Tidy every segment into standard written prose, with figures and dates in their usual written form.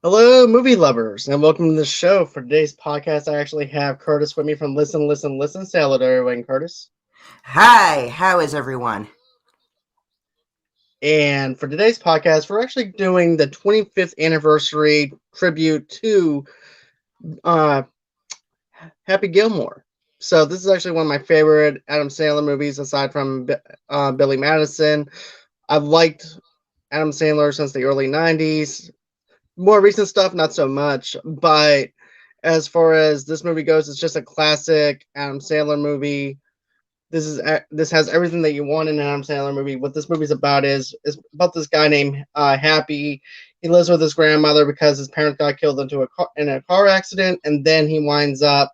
Hello, movie lovers, and welcome to the show. For today's podcast, I actually have Curtis with me from Listen, Listen, Listen. Say hello to everyone, Curtis. Hi, how is everyone? And for today's podcast, we're actually doing the 25th anniversary tribute to uh, Happy Gilmore. So this is actually one of my favorite Adam Sandler movies, aside from Billy Madison. I've liked Adam Sandler since the early 90s. More recent stuff, not so much, but as far as this movie goes, it's just a classic Adam Sandler movie. This has everything that you want in an Adam Sandler movie. What this movie's about is about this guy named Happy. He lives with his grandmother because his parents got killed in a car accident, and then he winds up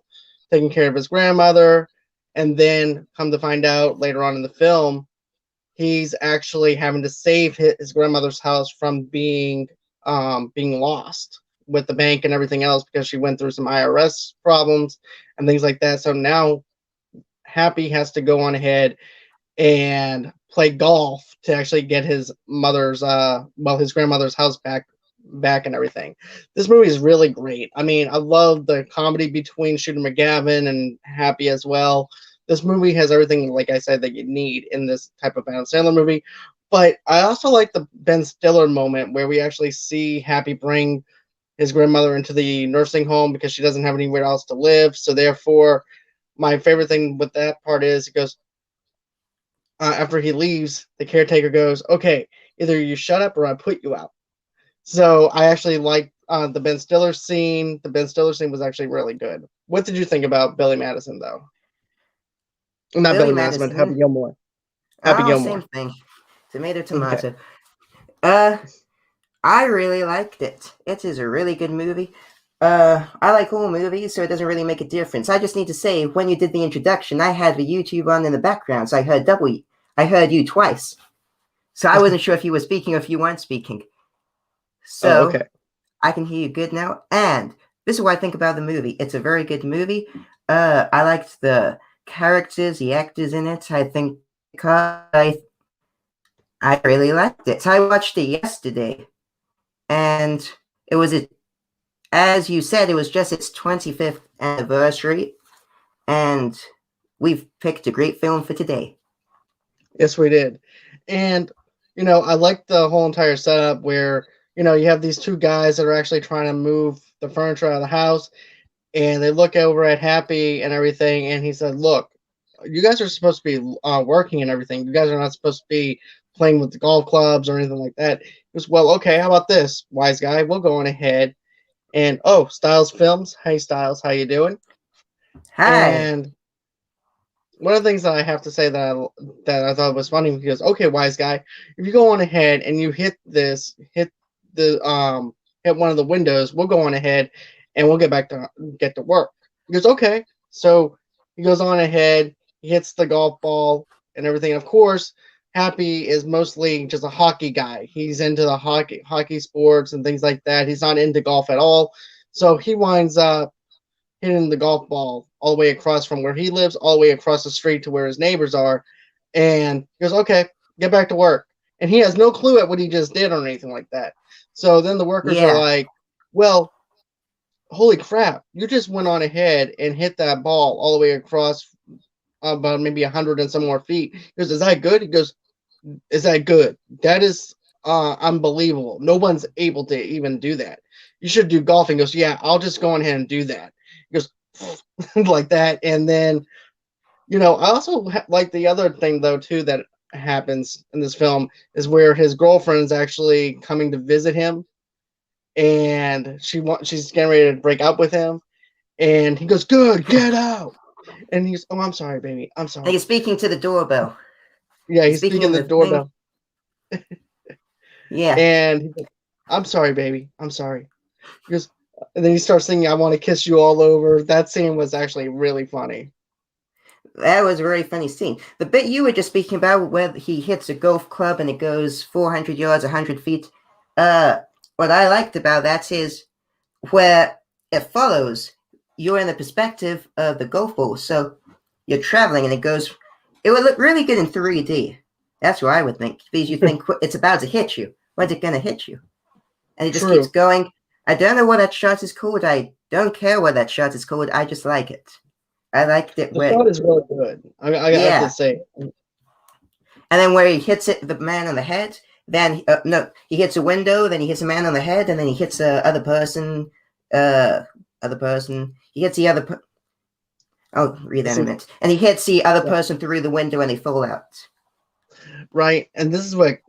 taking care of his grandmother. And then, come to find out later on in the film, he's actually having to save his grandmother's house from being lost with the bank and everything else because she went through some IRS problems and things like that. So now Happy has to go on ahead and play golf to actually get his grandmother's house back and everything. This movie is really great. I mean, I love the comedy between Shooter McGavin and Happy as well. This movie has everything, like I said, that you need in this type of Adam Sandler movie. But I also like the Ben Stiller moment where we actually see Happy bring his grandmother into the nursing home because she doesn't have anywhere else to live. So therefore, my favorite thing with that part is it goes, after he leaves, the caretaker goes, "Okay, either you shut up or I put you out." So I actually like the Ben Stiller scene. The Ben Stiller scene was actually really good. What did you think about Billy Madison, though? Not Billy Billy Madison, but Happy Madison. Gilmore. Happy Oh, same Gilmore. thing. Tomato, Okay. tomato. Uh, I really liked it. It is a really good movie. I like all movies, so it doesn't really make a difference. I just need to say, when you did the introduction, I had the YouTube on in the background, so I heard you twice. So I wasn't sure if you were speaking or if you weren't speaking. Oh, So okay. I can hear you good now. And this is what I think about the movie. It's a very good movie. I liked the characters, the actors in it. I think I really liked it. So I watched it yesterday, and it was as you said, it was just its 25th anniversary, and we've picked a great film for today. Yes, we did. And, I like the whole entire setup where, you have these two guys that are actually trying to move the furniture out of the house, and they look over at Happy and everything, and he said, "Look, you guys are supposed to be working and everything. You guys are not supposed to be playing with the golf clubs or anything like that." He goes, "Well, okay, how about this, wise guy? We'll go on ahead and, oh, Styles Films. Hey, Styles, how you doing?" Hi. And one of the things that I have to say that I thought was funny because, okay, wise guy, if you go on ahead and you the hit one of the windows, we'll go on ahead and we'll get to work. He goes, okay. So he goes on ahead, he hits the golf ball and everything. Of course, Happy is mostly just a hockey guy. He's into the hockey sports and things like that. He's not into golf at all. So he winds up hitting the golf ball all the way across from where he lives, all the way across the street to where his neighbors are. And he goes, okay, get back to work. And he has no clue at what he just did or anything like that. So then the workers are Yeah. like, well, holy crap, you just went on ahead and hit that ball all the way across about maybe 100 and some more feet. He goes, is that good? He goes, is that good? That is unbelievable. No one's able to even do that. You should do golfing. He goes, yeah, I'll just go on ahead and do that. He goes, like that. And then, I also like the other thing, though, too, that happens in this film is where his girlfriend's actually coming to visit him and she's getting ready to break up with him. And he goes, good, get out. And he's, oh, I'm sorry, baby. I'm And sorry. you're speaking to the doorbell. Yeah, You're he's speaking speaking in the the thing. doorbell. Yeah. And he's like, I'm sorry, baby. I'm sorry. He goes, and then he starts singing, I want to kiss you all over. That scene was actually really funny. That was a very funny scene. The bit you were just speaking about, where he hits a golf club and it goes 400 yards, 100 feet. Uh, what I liked about that is where it follows. You're in the perspective of the golf ball, so you're traveling and it goes. It would look really good in 3D. That's what I would think, because you think it's about to hit you. When's it going to hit you? And it just keeps True. going. I don't know what that shot is called. I don't care what that shot is called. I just like it. I liked it The when, shot is really good. I have to yeah. say. And then where he hits the man on the head, then no, he hits a window, then he hits a man on the head, and then he hits a other person. He hits the other. I'll read that in a minute. And he hits the other person through the window, and they fall out. Right, and this is what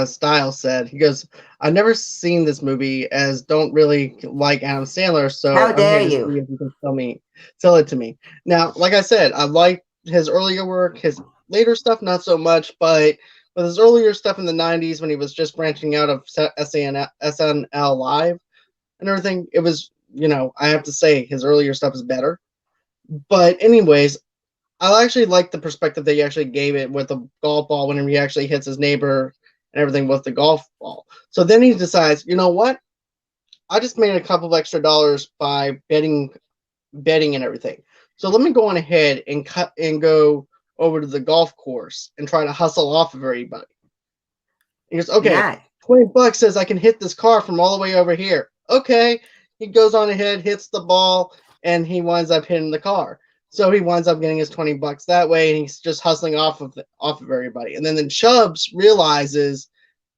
Styles said. He goes, "I've never seen this movie, as don't really like Adam Sandler, so How I'm dare here to you? see if you can sell it to me." Now, like I said, I like his earlier work. His later stuff, not so much, but his earlier stuff in the '90s, when he was just branching out of SNL Live and everything, it was, I have to say, his earlier stuff is better. But anyways, I actually like the perspective they actually gave it with the golf ball whenever he actually hits his neighbor and everything with the golf ball. So then he decides, you know what? I just made a couple of extra dollars by betting and everything. So let me go on ahead and go over to the golf course and try to hustle off of everybody. He goes, okay, Nah. $20 says I can hit this car from all the way over here. Okay. He goes on ahead, hits the ball, and he winds up hitting the car. So he winds up getting his $20 that way, and he's just hustling off of everybody. And then Chubbs realizes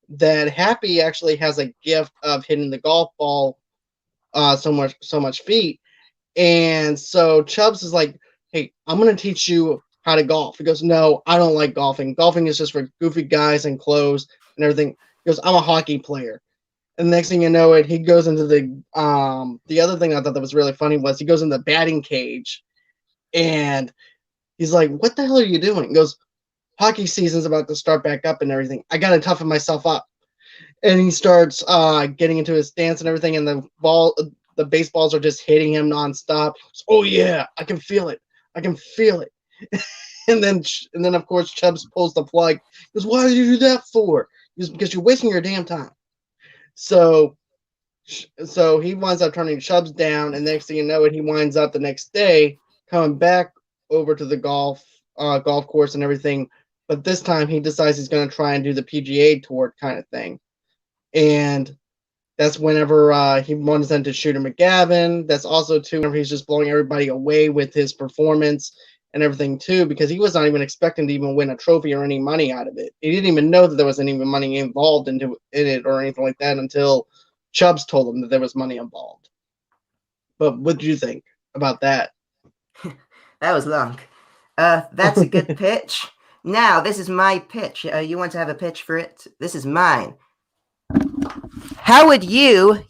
that Happy actually has a gift of hitting the golf ball so much feet. And so Chubbs is like, "Hey, I'm gonna teach you how to golf." He goes, "No, I don't like golfing. Golfing is just for goofy guys and clothes and everything." He goes, "I'm a hockey player." And the next thing you know, he goes into the other thing I thought that was really funny was he goes in the batting cage, and he's like, "What the hell are you doing?" He goes, "Hockey season's about to start back up and everything. I got to toughen myself up." And he starts getting into his stance and everything, and the baseballs are just hitting him nonstop. Goes, "Oh yeah, I can feel it. I can feel it." and then of course Chubbs pulls the plug. He goes, "Why did you do that for?" He goes, "Because you're wasting your damn time." So he winds up turning Chubbs down, and next thing you know, he winds up the next day coming back over to the golf course and everything. But this time he decides he's going to try and do the PGA Tour kind of thing, and that's whenever he runs into Shooter McGavin. That's also too whenever he's just blowing everybody away with his performance and everything too, because he was not even expecting to even win a trophy or any money out of it. He didn't even know that there was any money involved in it or anything like that until Chubbs told him that there was money involved. But what do you think about that? That was long. That's a good pitch. Now, this is my pitch. You want to have a pitch for it? This is mine. How would you,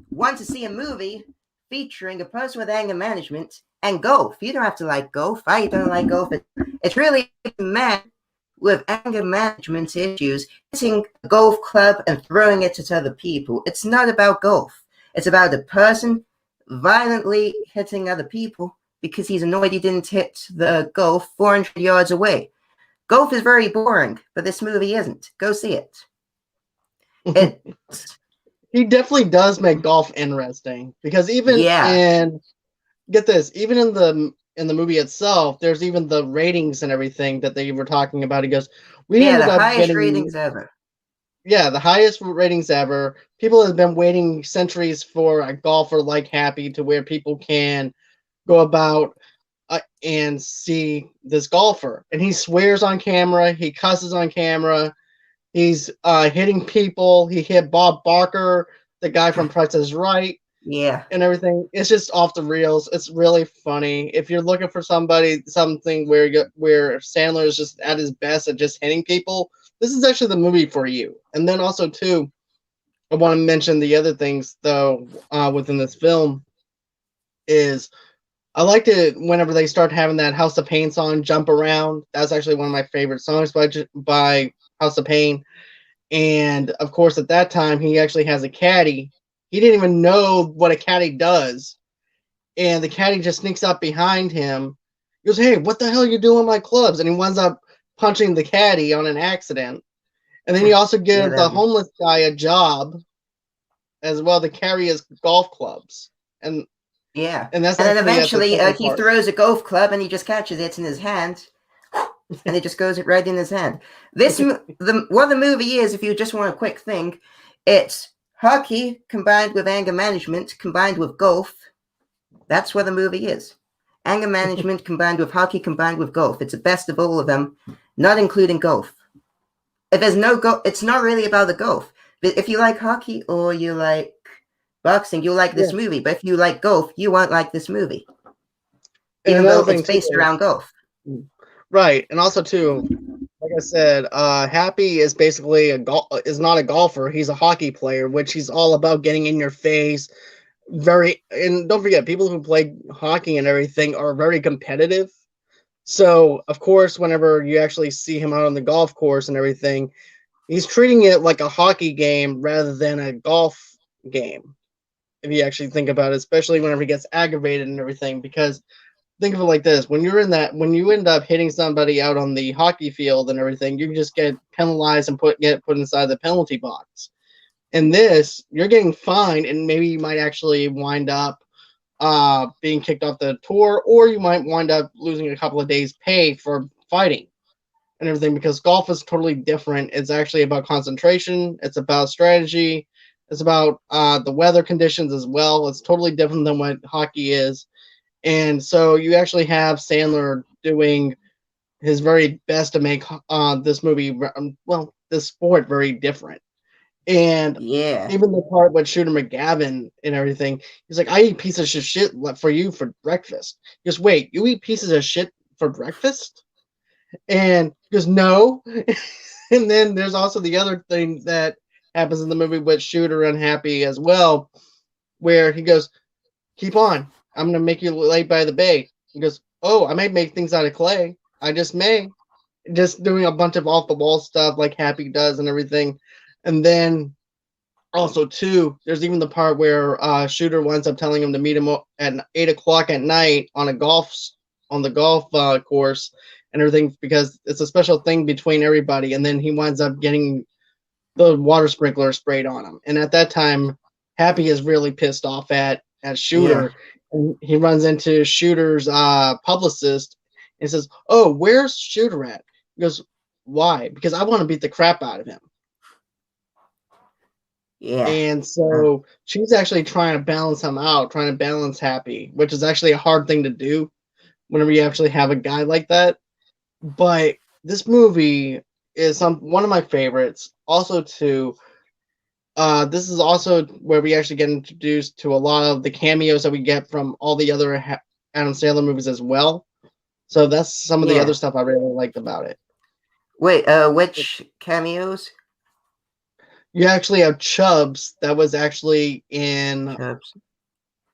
want to see a movie featuring a person with anger management and golf? You don't have to like golf. I don't like golf. It's really a man with anger management issues hitting a golf club and throwing it at other people. It's not about golf. It's about a person violently hitting other people because he's annoyed he didn't hit the golf 400 yards away. Golf is very boring, but this movie isn't. Go see it. He definitely does make golf interesting, because even get this, even in the movie itself, there's even the ratings and everything that they were talking about. He goes, "We ended the up highest getting ratings ever." Yeah, the highest ratings ever. People have been waiting centuries for a golfer like Happy, to where people can go about and see this golfer." And he swears on camera. He cusses on camera. He's hitting people. He hit Bob Barker, the guy from Price is Right. Yeah. And everything. It's just off the reels. It's really funny. If you're looking for something where Sandler is just at his best at just hitting people, this is actually the movie for you. And then also too, I want to mention the other things though within this film is I liked it whenever they start having that House of Pain song, "Jump Around." That's actually one of my favorite songs by House of Pain. And of course, at that time, he actually has a caddy. He didn't even know what a caddy does. And the caddy just sneaks up behind him. He goes, "Hey, what the hell are you doing with my clubs?" And he winds up punching the caddy on an accident. And then he also gives the homeless guy a job as well to carry his golf clubs. And that's and then eventually he part. throws a golf club and he just catches it in his hand. And it just goes right in his hand. What the movie is, if you just want a quick thing, it's hockey combined with anger management combined with golf. That's what the movie is. Anger management combined with hockey combined with golf. It's the best of all of them, not including golf. If there's no golf, it's not really about the golf. If you like hockey or you like boxing, you'll like this movie. But if you like golf, you won't like this movie. Even though it's based around golf. Right. And also, too, like I said, Happy is basically is not a golfer. He's a hockey player, which he's all about getting in your face. And don't forget, people who play hockey and everything are very competitive. So, of course, whenever you actually see him out on the golf course and everything, he's treating it like a hockey game rather than a golf game. If you actually think about it, especially whenever he gets aggravated and everything, because think of it like this: when you end up hitting somebody out on the hockey field and everything, you can just get penalized and get put inside the penalty box. In this, you're getting fined, and maybe you might actually wind up being kicked off the tour, or you might wind up losing a couple of days' pay for fighting and everything, because golf is totally different. It's actually about concentration. It's about strategy. It's about the weather conditions as well. It's totally different than what hockey is. And so you actually have Sandler doing his very best to make this movie, this sport, very different. And even the part with Shooter McGavin and everything, he's like, I eat pieces of shit for you for breakfast. He goes, wait, you eat pieces of shit for breakfast? And he goes, no. And then there's also the other thing that happens in the movie with Shooter and Happy as well, where he goes, keep on. I'm going to make you lay by the bay. He goes, oh, I might make things out of clay. I just may. Just doing a bunch of off-the-wall stuff like Happy does and everything. And then also, too, there's even the part where Shooter winds up telling him to meet him at 8 o'clock at night on the golf course and everything, because it's a special thing between everybody. And then he winds up getting the water sprinkler sprayed on him. And at that time, Happy is really pissed off at Shooter. Yeah. And he runs into Shooter's publicist and says, oh, where's Shooter at? He goes, why? Because I want to beat the crap out of him. Yeah. And so she's actually trying to balance him out, trying to balance Happy, which is actually a hard thing to do whenever you actually have a guy like that. But this movie is one of my favorites. Also, too, this is also where we actually get introduced to a lot of the cameos that we get from all the other Adam Sandler movies as well. So that's some of the other stuff I really liked about it. Wait, which cameos? You actually have Chubbs that was actually in. Chubbs.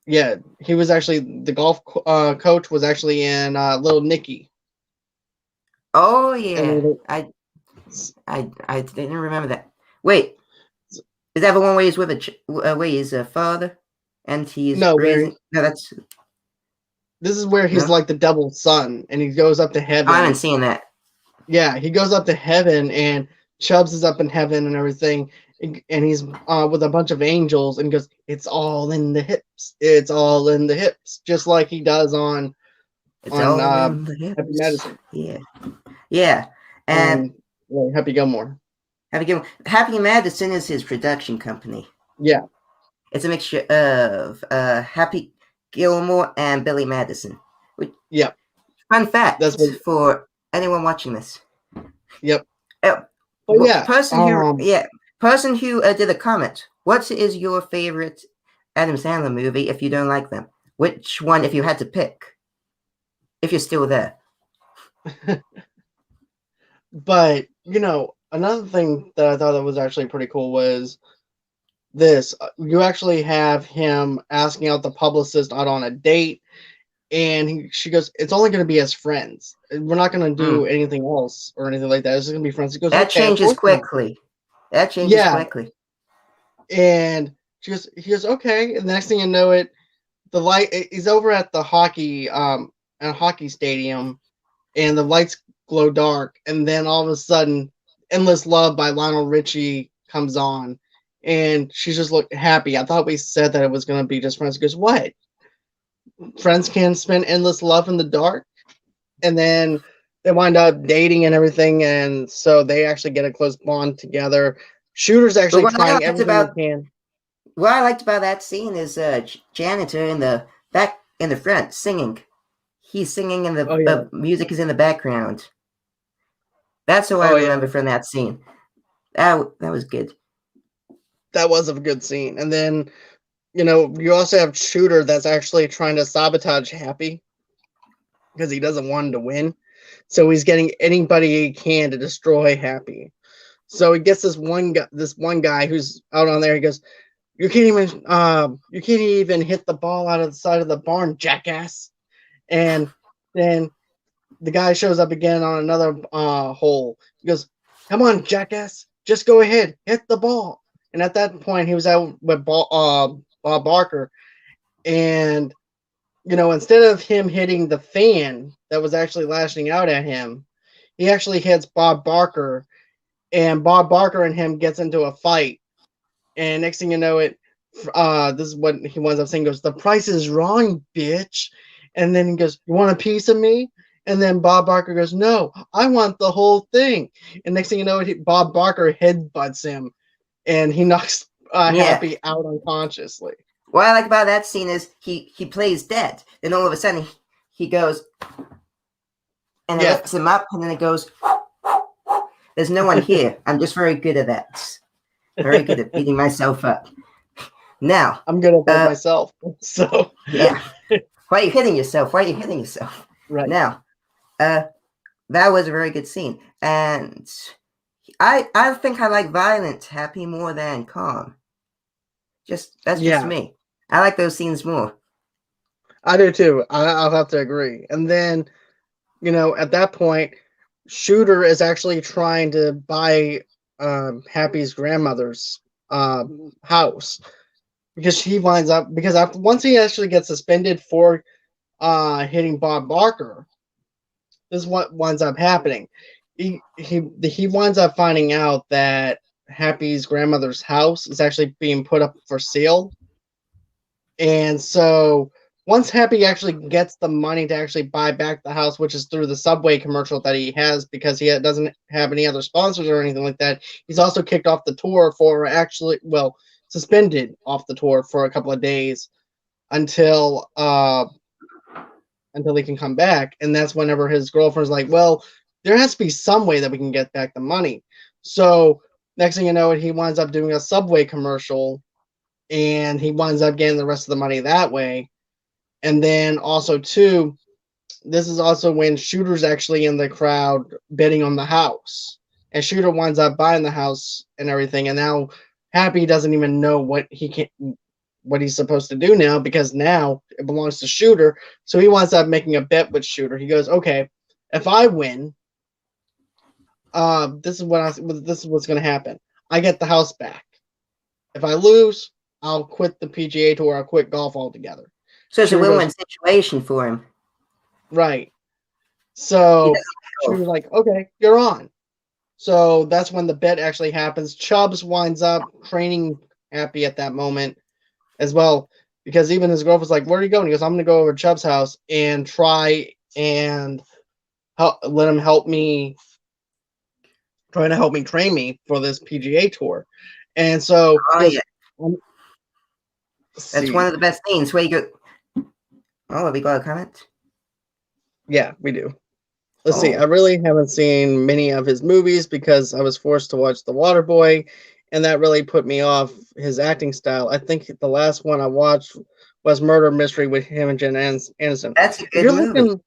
Yeah, he was actually the golf coach was actually in Little Nicky. Oh yeah, I didn't remember that. Wait, is that the one where he's with where he's a father and he's raising? No, that's. This is where he's like the devil's son, and he goes up to heaven. I haven't seen that. Yeah, he goes up to heaven, and Chubbs is up in heaven and everything, and he's with a bunch of angels, and goes, "It's all in the hips. It's all in the hips," just like he does on Happy Madison. Yeah, and Happy Gilmore. Happy Madison is his production company. Yeah, it's a mixture of Happy Gilmore and Billy Madison. Yep. Fun fact for anyone watching this. Yep. Person who did a comment. What is your favorite Adam Sandler movie if you don't like them? Which one if you had to pick? If you're still there. But, another thing that I thought that was actually pretty cool was this. You actually have him asking out the publicist out on a date, and she goes, it's only going to be as friends. We're not going to do anything else or anything like that. It's just going to be friends. He goes, that changes quickly. That changes quickly. And he goes, okay. And the next thing you know it, the light, he's over at the hockey stadium, and the lights glow dark. And then all of a sudden, Endless Love by Lionel Richie comes on. And she's just happy. I thought we said that it was going to be just friends. He goes, what? Friends can spend endless love in the dark? And then they wind up dating and everything. And so they actually get a close bond together. Shooter's actually trying everything he can. what I liked about that scene is janitor in the back in the front singing. He's singing and Oh yeah. the music is in the background. That's what I Oh yeah. remember from that scene. That was good. That was a good scene. And then, you also have Shooter that's actually trying to sabotage Happy because he doesn't want him to win. So he's getting anybody he can to destroy Happy. So he gets this one guy who's out on there. He goes, you can't even hit the ball out of the side of the barn, jackass." And then the guy shows up again on another hole. He goes, "Come on, jackass, just go ahead, hit the ball." And at that point, he was out with Bob Barker, and instead of him hitting the fan that was actually lashing out at him, he actually hits Bob Barker, and Bob Barker and him gets into a fight. And next thing you know, this is what he winds up saying. Goes, "The price is wrong, bitch." And then he goes, "You want a piece of me?" And then Bob Barker goes, "No, I want the whole thing." And next thing you know, Bob Barker headbutts him, and he knocks Happy out unconsciously. What I like about that scene is he plays dead. Then all of a sudden he goes and it lifts him up, and then it goes. There's no one here. I'm just very good at that. Very good at beating myself up. Now I'm good at that myself. So yeah. Why are you hitting yourself? Why are you hitting yourself? Right. Now, that was a very good scene. And I think I like violent Happy more than calm. That's just me. I like those scenes more. I do too. I'll have to agree. And then, at that point, Shooter is actually trying to buy Happy's grandmother's house, because once he actually gets suspended for hitting Bob Barker, this is what winds up happening. He winds up finding out that Happy's grandmother's house is actually being put up for sale. And so once Happy actually gets the money to actually buy back the house, which is through the Subway commercial that he has, because he doesn't have any other sponsors or anything like that, he's also kicked off the tour suspended off the tour for a couple of days until he can come back. And that's whenever his girlfriend's like, "Well, there has to be some way that we can get back the money." So next thing you know, he winds up doing a Subway commercial, and he winds up getting the rest of the money that way. And then also too, this is also when Shooter's actually in the crowd bidding on the house, and Shooter winds up buying the house and everything. And now Happy doesn't even know what he's supposed to do now, because now it belongs to Shooter. So he winds up making a bet with Shooter. He goes, "Okay, if I win, this is what's going to happen. I get the house back. If I lose, I'll quit the PGA Tour. I'll quit golf altogether." So it's a win-win situation for him. Right. So Shooter's like, "Okay, you're on." So that's when the bet actually happens. Chubbs winds up training Happy at that moment as well, because even his girlfriend's like, "Where are you going?" He goes, "I'm going to go over to Chubb's house and try and let him trying to help me train me for this PGA Tour." And so that's one of the best scenes where you go. Oh, have we got a comment? Yeah, we do. Let's see. I really haven't seen many of his movies because I was forced to watch The Waterboy, and that really put me off his acting style. I think the last one I watched was Murder Mystery with him and Jen Aniston. That's a good movie.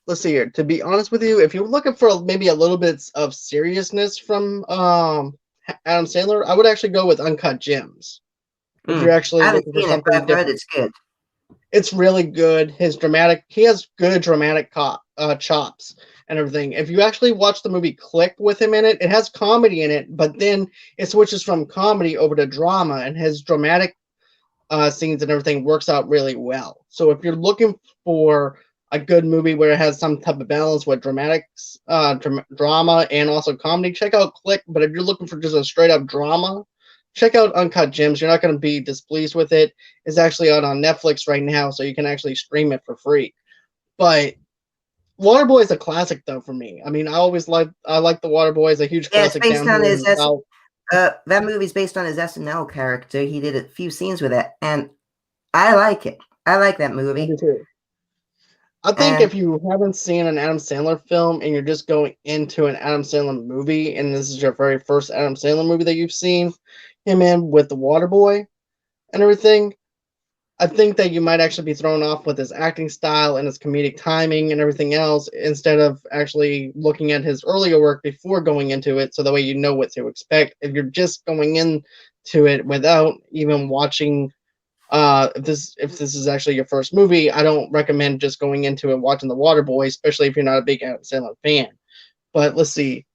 Let's see here. To be honest with you, if you're looking for maybe a little bit of seriousness from Adam Sandler, I would actually go with Uncut Gems. If you're actually looking for something different, it's good. It's really good. He has good dramatic chops and everything. If you actually watch the movie Click with him in it, it has comedy in it, but then it switches from comedy over to drama, and his dramatic scenes and everything works out really well. So if you're looking for a good movie where it has some type of balance with dramatics, drama, and also comedy, check out Click. But if you're looking for just a straight up drama, check out Uncut Gems. You're not going to be displeased with it. It's actually out on Netflix right now, so you can actually stream it for free. But Waterboy is a classic, though, for me. I mean, I like The Waterboy. It's a huge classic. It's based on his That movie's based on his SNL character. He did a few scenes with it, and I like it. I like that I do movie. too. I think And if you haven't seen an Adam Sandler film and you're just going into an Adam Sandler movie, and this is your very first Adam Sandler movie that you've seen him in with the Waterboy and everything, I think that you might actually be thrown off with his acting style and his comedic timing and everything else instead of actually looking at his earlier work before going into it, so that way you know what to expect. If you're just going into it without even watching if this is actually your first movie, I don't recommend just going into it watching The Waterboy, especially if you're not a big Adam Sandler fan. But let's see.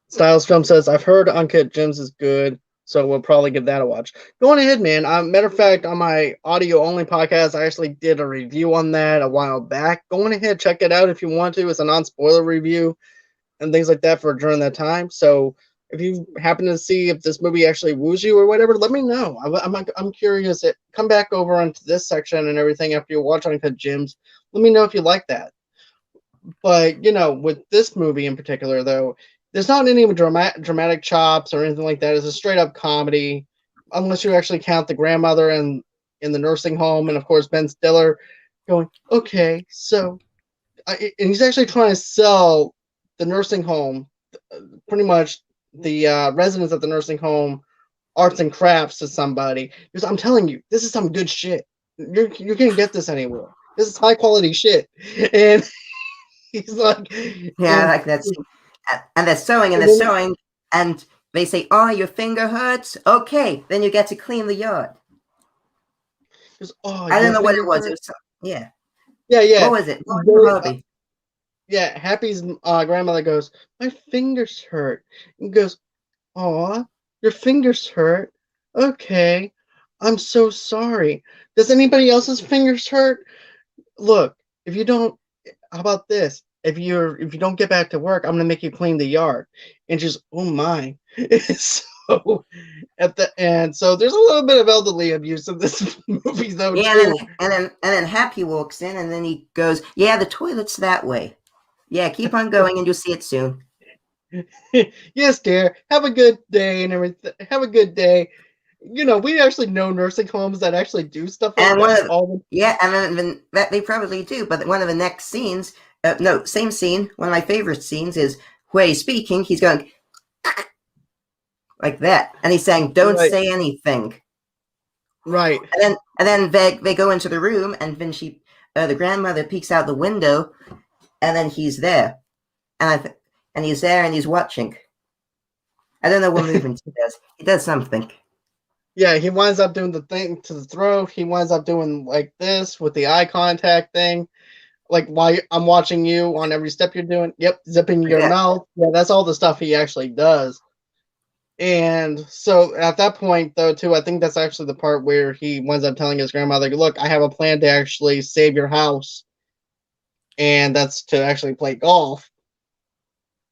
Styles Film says, I've heard Uncut Gems is good, so we'll probably give that a watch. Going ahead, man. Matter of fact, on my audio only podcast, I actually did a review on that a while back. Going ahead, check it out if you want to. It's a non-spoiler review and things like that for during that time. So if you happen to see if this movie actually woos you or whatever, let me know. I'm curious. Come back over onto this section and everything after you watch Uncut Gems. Let me know if you like that. But with this movie in particular, though, there's not any dramatic chops or anything like that. It's a straight up comedy, unless you actually count the grandmother and in the nursing home, and of course Ben Stiller going, okay, so, and he's actually trying to sell the nursing home, pretty much the residents of the nursing home, arts and crafts to somebody. Because I'm telling you, this is some good shit. You can't get this anywhere. This is high quality shit, and he's like, yeah, I and like that scene. And they're sewing, and and they're then sewing, and they say, "Oh, your finger hurts. Okay, then you get to clean the yard." he goes, oh, I don't your know what finger it was. It hurt. was yeah. Yeah, What yeah. was it? What was the hobby? Yeah, Happy's grandmother goes, my fingers hurt. And goes, aw, your fingers hurt. Okay, I'm so sorry. Does anybody else's fingers hurt? Look, if you don't, how about this? If you don't get back to work, I'm gonna make you clean the yard. And just, oh my. So at the end, so there's a little bit of elderly abuse in this movie though Yeah, too. and then Happy walks in, and then he goes, "Yeah, the toilet's that way. Yeah, keep on going, and you'll see it soon." Yes, dear. Have a good day and everything. Have a good day. We actually know nursing homes that actually do stuff like And one that of all the. yeah, and then that they probably do. But one of the next scenes, no, same scene. One of my favorite scenes is where he's speaking. He's going like that, and he's saying, "Don't Right, say anything." right. And then they go into the room, and then the grandmother peeks out the window, and then he's there, and he's there, and he's watching. I don't know what movement he does. He does something. Yeah, he winds up doing the thing to the throat. He winds up doing like this with the eye contact thing. Like, while I'm watching you on every step you're doing. Yep, zipping your Yeah, mouth. Yeah, that's all the stuff he actually does. And so at that point, though, too, I think that's actually the part where he winds up telling his grandmother, look, I have a plan to actually save your house. And that's to actually play golf.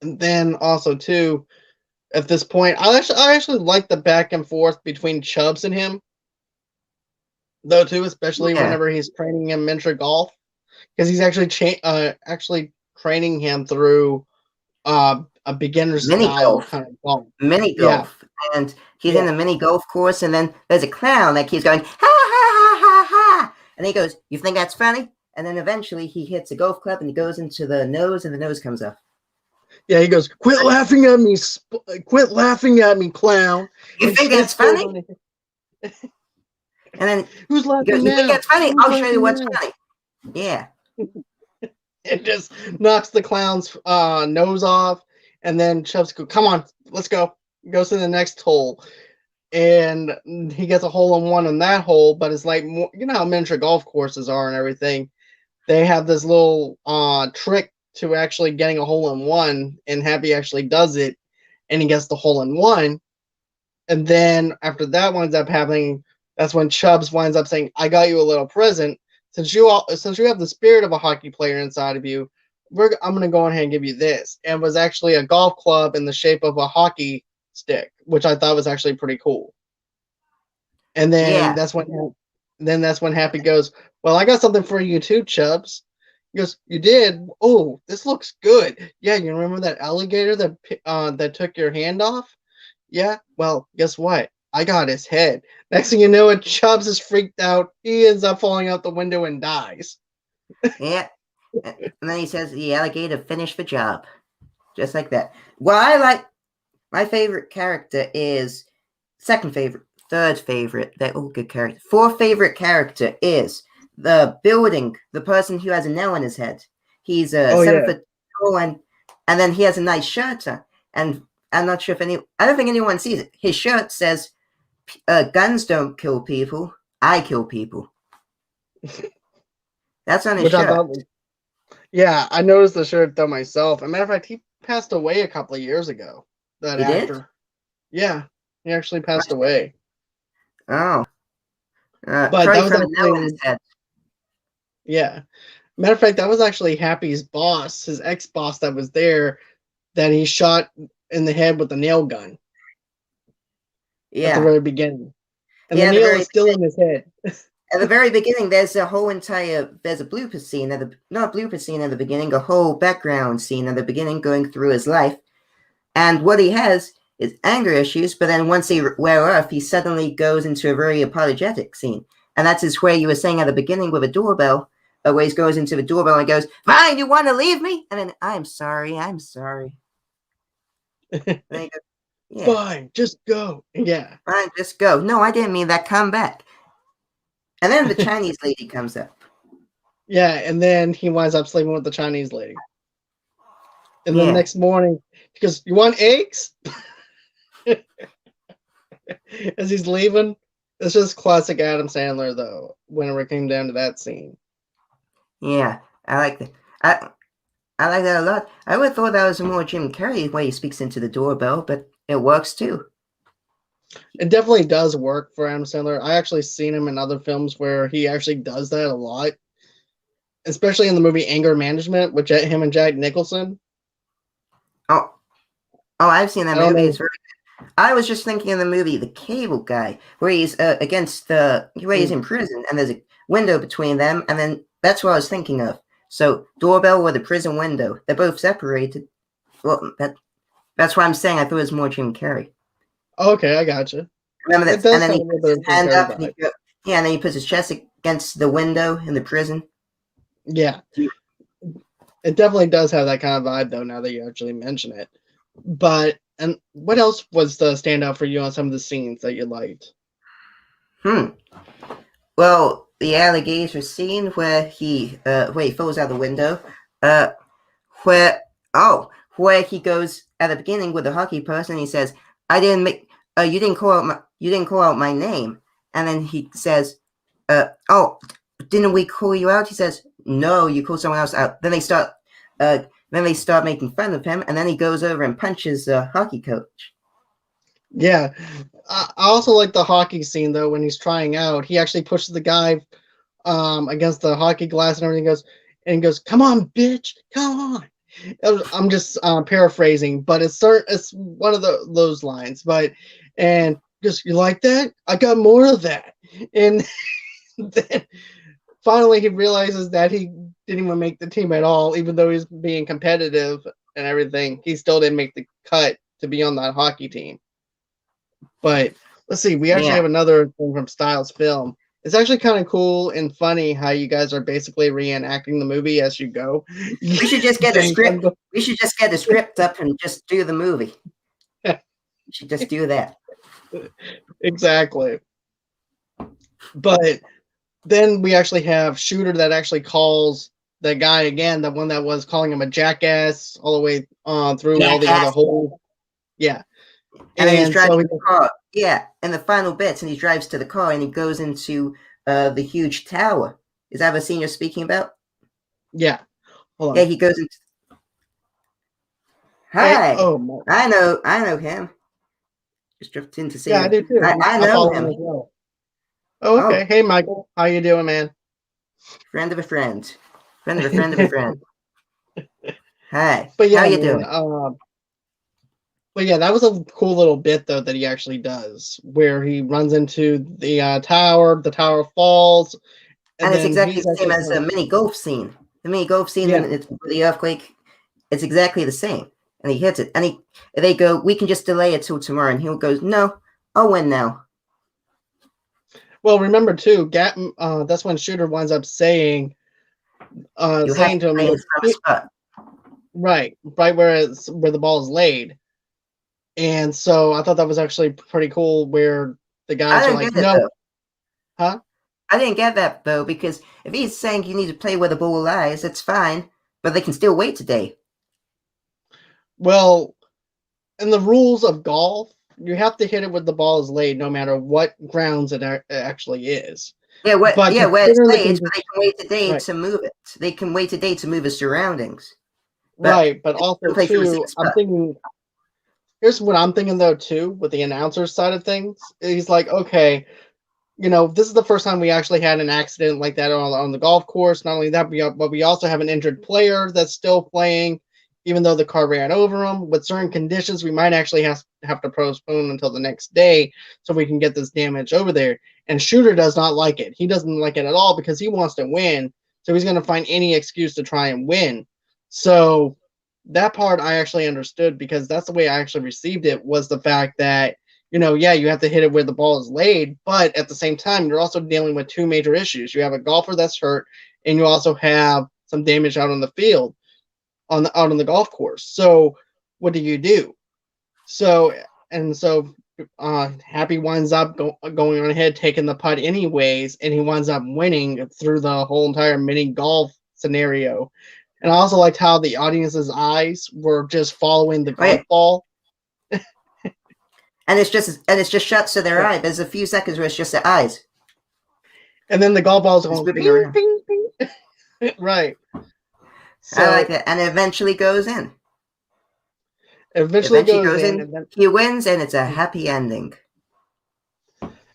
And then also, too, at this point, I actually like the back and forth between Chubbs and him, though, too, especially yeah. whenever he's training him miniature golf. Because he's actually training him through a beginner Mini style golf. kind of golf. Mini Yeah, golf. And he's in yeah. the mini golf course, and then there's a clown that keeps going, ha ha ha ha ha. And he goes, "You think that's funny?" And then eventually he hits a golf club and he goes into the nose, and the nose comes off. Yeah, he goes, quit laughing at me, quit laughing at me, clown. You And think Chubbs that's goes funny? on, And then who's he goes, laughing "You think now? that's funny? Who's I'll show you laughing what's now? funny." Yeah. It just knocks the clown's nose off. And then Chubbs goes, come on, let's go. Goes to the next hole. And he gets a hole in one in that hole, but it's like, how miniature golf courses are and everything. They have this little trick to actually getting a hole in one, and Happy actually does it, and he gets the hole in one. And then after that winds up happening, that's when Chubbs winds up saying, I got you a little present. Since you have the spirit of a hockey player inside of you, I'm going to go ahead and give you this. And it was actually a golf club in the shape of a hockey stick, which I thought was actually pretty cool. And then Yeah. that's when Happy goes, well, I got something for you too, Chubbs. He goes, you did? Oh, this looks good. Yeah, you remember that alligator that took your hand off? Yeah, well, guess what? I got his head. Next thing you know, it Chubbs is freaked out. He ends up falling out the window and dies. Yeah. And then he says the alligator finished the job. Just like that. Well, I like my favorite character is second favorite, third favorite. They're all good characters. Fourth favorite character is the building, the person who has a nail in his head. He's a Oh, 7 foot tall and then he has a nice shirt on. And I'm not sure if I don't think anyone sees it. His shirt says, guns don't kill people. I kill people. That's on his Which I shirt. thought was, yeah, I noticed the shirt though myself. As a matter of fact, he passed away a couple of years ago. That He actor. did? Yeah, he actually passed away. Oh. But probably that was from a nail in his actually, head. yeah. Matter of fact, that was actually Happy's boss, his ex-boss that was there, that he shot in the head with a nail gun at the Yeah. very beginning. And Yeah, the at the nail very is still in his head. At the very beginning, there's a blooper scene not a blooper scene at the beginning, a whole background scene at the beginning going through his life. And what he has is anger issues, but then once they wear off, he suddenly goes into a very apologetic scene. And that's his way you were saying at the beginning with a doorbell, where he goes into the doorbell and goes, "Fine, you want to leave me?" And then, I'm sorry. Goes, yeah. Fine, just go. Yeah. Fine, just go. No, I didn't mean that. Come back. And then the Chinese lady comes up. Yeah, and then he winds up sleeping with the Chinese lady. And Yeah. the next morning, he goes, "You want eggs?" As he's leaving. It's just classic Adam Sandler, though, whenever it came down to that scene. Yeah, I like that. I like that a lot. I would have thought that was a more Jim Carrey way he speaks into the doorbell, but it works too. It definitely does work for Adam Sandler. I actually seen him in other films where he actually does that a lot, especially in the movie Anger Management with him and Jack Nicholson. Oh, I've seen that movie. Know. It's very good. I was just thinking of the movie The Cable Guy, where he's where he's in prison, and there's a window between them, and then that's what I was thinking of. So doorbell with a prison window. They're both separated. Well, that's why I'm saying I thought it was more Jim Carrey. Okay, I gotcha. Remember that? And then he puts his hand up, and and then he puts his chest against the window in the prison. Yeah. It definitely does have that kind of vibe, though, now that you actually mention it. But, and what else was the standout for you on some of the scenes that you liked? Well, the alligator scene where he falls out the window, where he goes at the beginning with the hockey person, he says, "I didn't make, you didn't call out my name," and then he says, "Oh, didn't we call you out?" He says, "No, you called someone else out." Then they start making fun of him, and then he goes over and punches the hockey coach. Yeah. I also like the hockey scene, though, when he's trying out. He actually pushes the guy against the hockey glass and everything, goes, "Come on, bitch, come on." I'm just paraphrasing, but it's one of those lines. And just, "You like that? I got more of that." And then finally he realizes that he didn't even make the team at all, even though he's being competitive and everything. He still didn't make the cut to be on that hockey team. But let's see, we actually have another thing from Styles Film. It's actually kind of cool and funny how you guys are basically reenacting the movie as you go. We should just get a script. We should just get a script up and just do the movie. We should just do that. Exactly. But then we actually have Shooter that actually calls the guy again, the one that was calling him a jackass all the way through all the other whole. Yeah. And then he's driving the car. Yeah, and the final bits, and he drives to the car and he goes into the huge tower. Is that the scene you're speaking about? Yeah. Hold on. Yeah, he goes into. Hi. Hey, oh, I know him. Just drifted in to see him. I do too. I know him. As well. Oh, okay. Oh. Hey, Michael. How you doing, man? Friend of a friend. Friend of a friend of a friend. Hi. But yeah, how you doing? But yeah, that was a cool little bit, though, that he actually does, where he runs into the tower falls. And it's exactly the same as a mini golf scene. The mini golf scene, and it's the earthquake, it's exactly the same. and he hits it, and they go, "We can just delay it till tomorrow," and he goes, "No, I'll win now." Well, remember too, that's when Shooter winds up saying You have saying to to him, play in some spot. right where the ball is laid. And so I thought that was actually pretty cool where the I guys are don't like, get it no, though. huh? I didn't get that though, because if he's saying you need to play where the ball lies, that's fine, but they can still wait today. Well, in the rules of golf, you have to hit it with the ball is laid no matter what grounds it actually is. Yeah, where But it's considering laid, but they can wait today right, to move it. They can wait today to move his surroundings. But right, but they can also play from the same too, I'm spot. thinking here's what I'm thinking though too with the announcer side of things. He's like, okay, this is the first time we actually had an accident like that on the golf course. Not only that, but we also have an injured player that's still playing, even though the car ran over him. With certain conditions, we might actually have to postpone until the next day so we can get this damage over there. And Shooter does not like it. He doesn't like it at all because he wants to win. So he's going to find any excuse to try and win. So that part I actually understood because that's the way I actually received it was the fact that yeah, you have to hit it where the ball is laid, but at the same time, you're also dealing with two major issues. You have a golfer that's hurt, and you also have some damage out on the field, out on the golf course. So, what do you do? So, Happy winds up going on ahead, taking the putt anyways, and he winds up winning through the whole entire mini golf scenario. And I also liked how the audience's eyes were just following the golf ball. And it's just shut to their eye. There's a few seconds where it's just their eyes. And then the golf ball's going ping, ping, ping. Right. So, I like that. And it eventually goes in. Eventually goes in. And then, he wins, and it's a happy ending.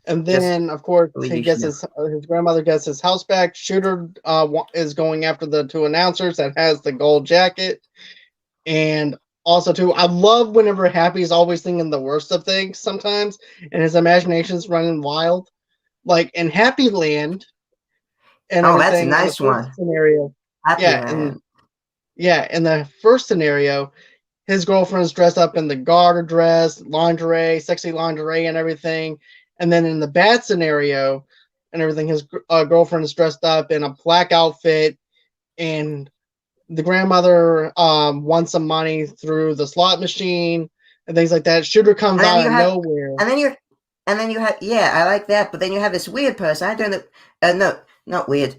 And then, of course, he gets his grandmother gets his house back. Shooter is going after the two announcers that has the gold jacket. And also, too, I love whenever Happy's always thinking the worst of things sometimes, and his imagination's running wild. Like in Happy Land and everything. That's a nice one. Scenario. Happy Land. In the first scenario, his girlfriend's dressed up in the garter dress, lingerie, sexy lingerie, and everything. And then in the bad scenario and everything, his girlfriend is dressed up in a black outfit, and the grandmother wants some money through the slot machine and things like that. Shooter comes out of nowhere. And then you have, I like that. But then you have this weird person. I don't know. No, not weird.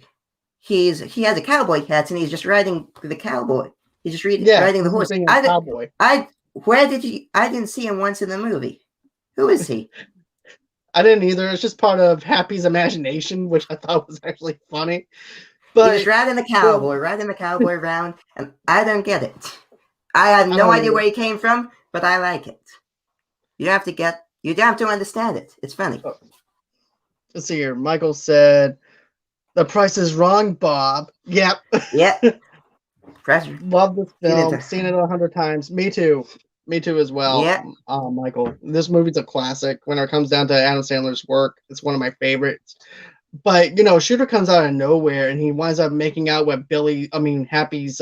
He has a cowboy hat and he's just riding the cowboy. He's just riding the horse. I didn't see him once in the movie. Who is he? I didn't either. It's just part of Happy's imagination, which I thought was actually funny. But he was riding the cowboy around, and I don't get it. I have no idea where he came from, but I like it. You don't have to understand it. It's funny. Let's see here. Michael said, "The price is wrong, Bob." Yep. Yep. Love this film. Seen it 100 times. Me too as well. Yeah. Michael, this movie's a classic. When it comes down to Adam Sandler's work, it's one of my favorites. But Shooter comes out of nowhere and he winds up making out with Happy's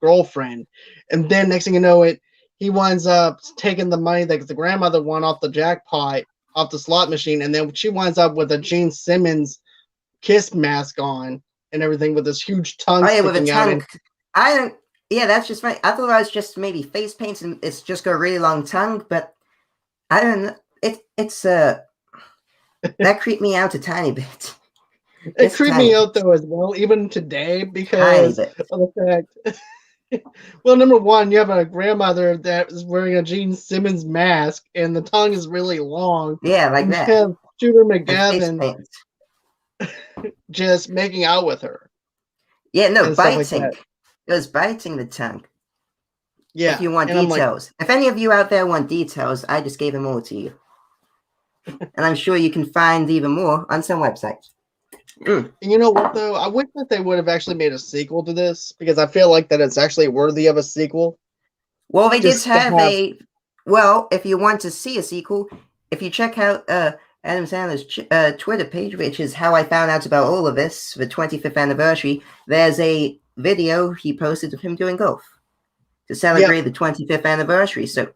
girlfriend, and then next thing you know, he winds up taking the money that the grandmother won off the jackpot, off the slot machine, and then she winds up with a Gene Simmons kiss mask on and everything with this huge tongue sticking out. That's just funny. I thought it was just maybe face paint and it's just got a really long tongue, but I don't know. It's that creeped me out a tiny bit. It creeped me out though as well, even today, because of the fact. Well, number one, you have a grandmother that is wearing a Gene Simmons mask, and the tongue is really long. Yeah, like that. You have Shooter McGavin just making out with her. Yeah, no, biting. It was biting the tongue. Yeah. If you want details. If any of you out there want details, I just gave them all to you. And I'm sure you can find even more on some websites. And you know what, though? I wish that they would have actually made a sequel to this, because I feel like that it's actually worthy of a sequel. Well, they did have if you want to see a sequel, if you check out Adam Sandler's Twitter page, which is how I found out about all of this, the 25th anniversary, there's a video he posted of him doing golf. to celebrate the 25th anniversary. So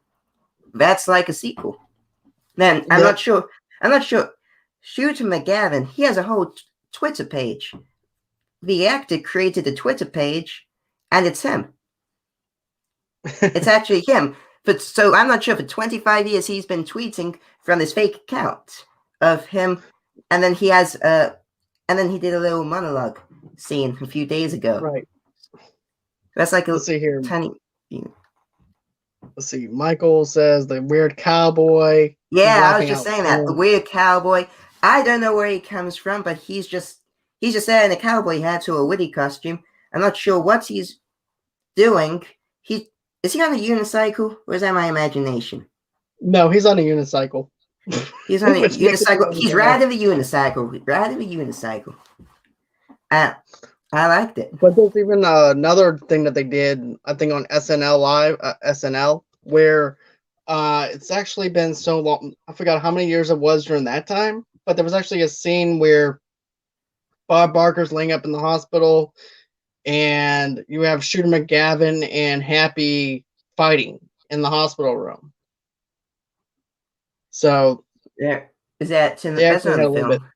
that's like a sequel. Then I'm not sure. Shooter McGavin, he has a whole Twitter page. The actor created a Twitter page, and it's him. It's actually him. But so I'm not sure. For 25 years, he's been tweeting from his fake account of him, and then he has and then he did a little monologue scene a few days ago. Right. That's like a Let's see here. tiny. Let's see. Michael says the weird cowboy. Yeah, I was just saying that. The weird cowboy. I don't know where he comes from, but he's just there in a cowboy hat or a witty costume. I'm not sure what he's doing. Is he on a unicycle, or is that my imagination? No, he's on a unicycle. He's on a unicycle. He's riding the unicycle. I liked it. But there's even another thing that they did, I think, on SNL Live, SNL, where it's actually been so long. I forgot how many years it was during that time, but there was actually a scene where Bob Barker's laying up in the hospital, and you have Shooter McGavin and Happy fighting in the hospital room. So there is that. That's not the film.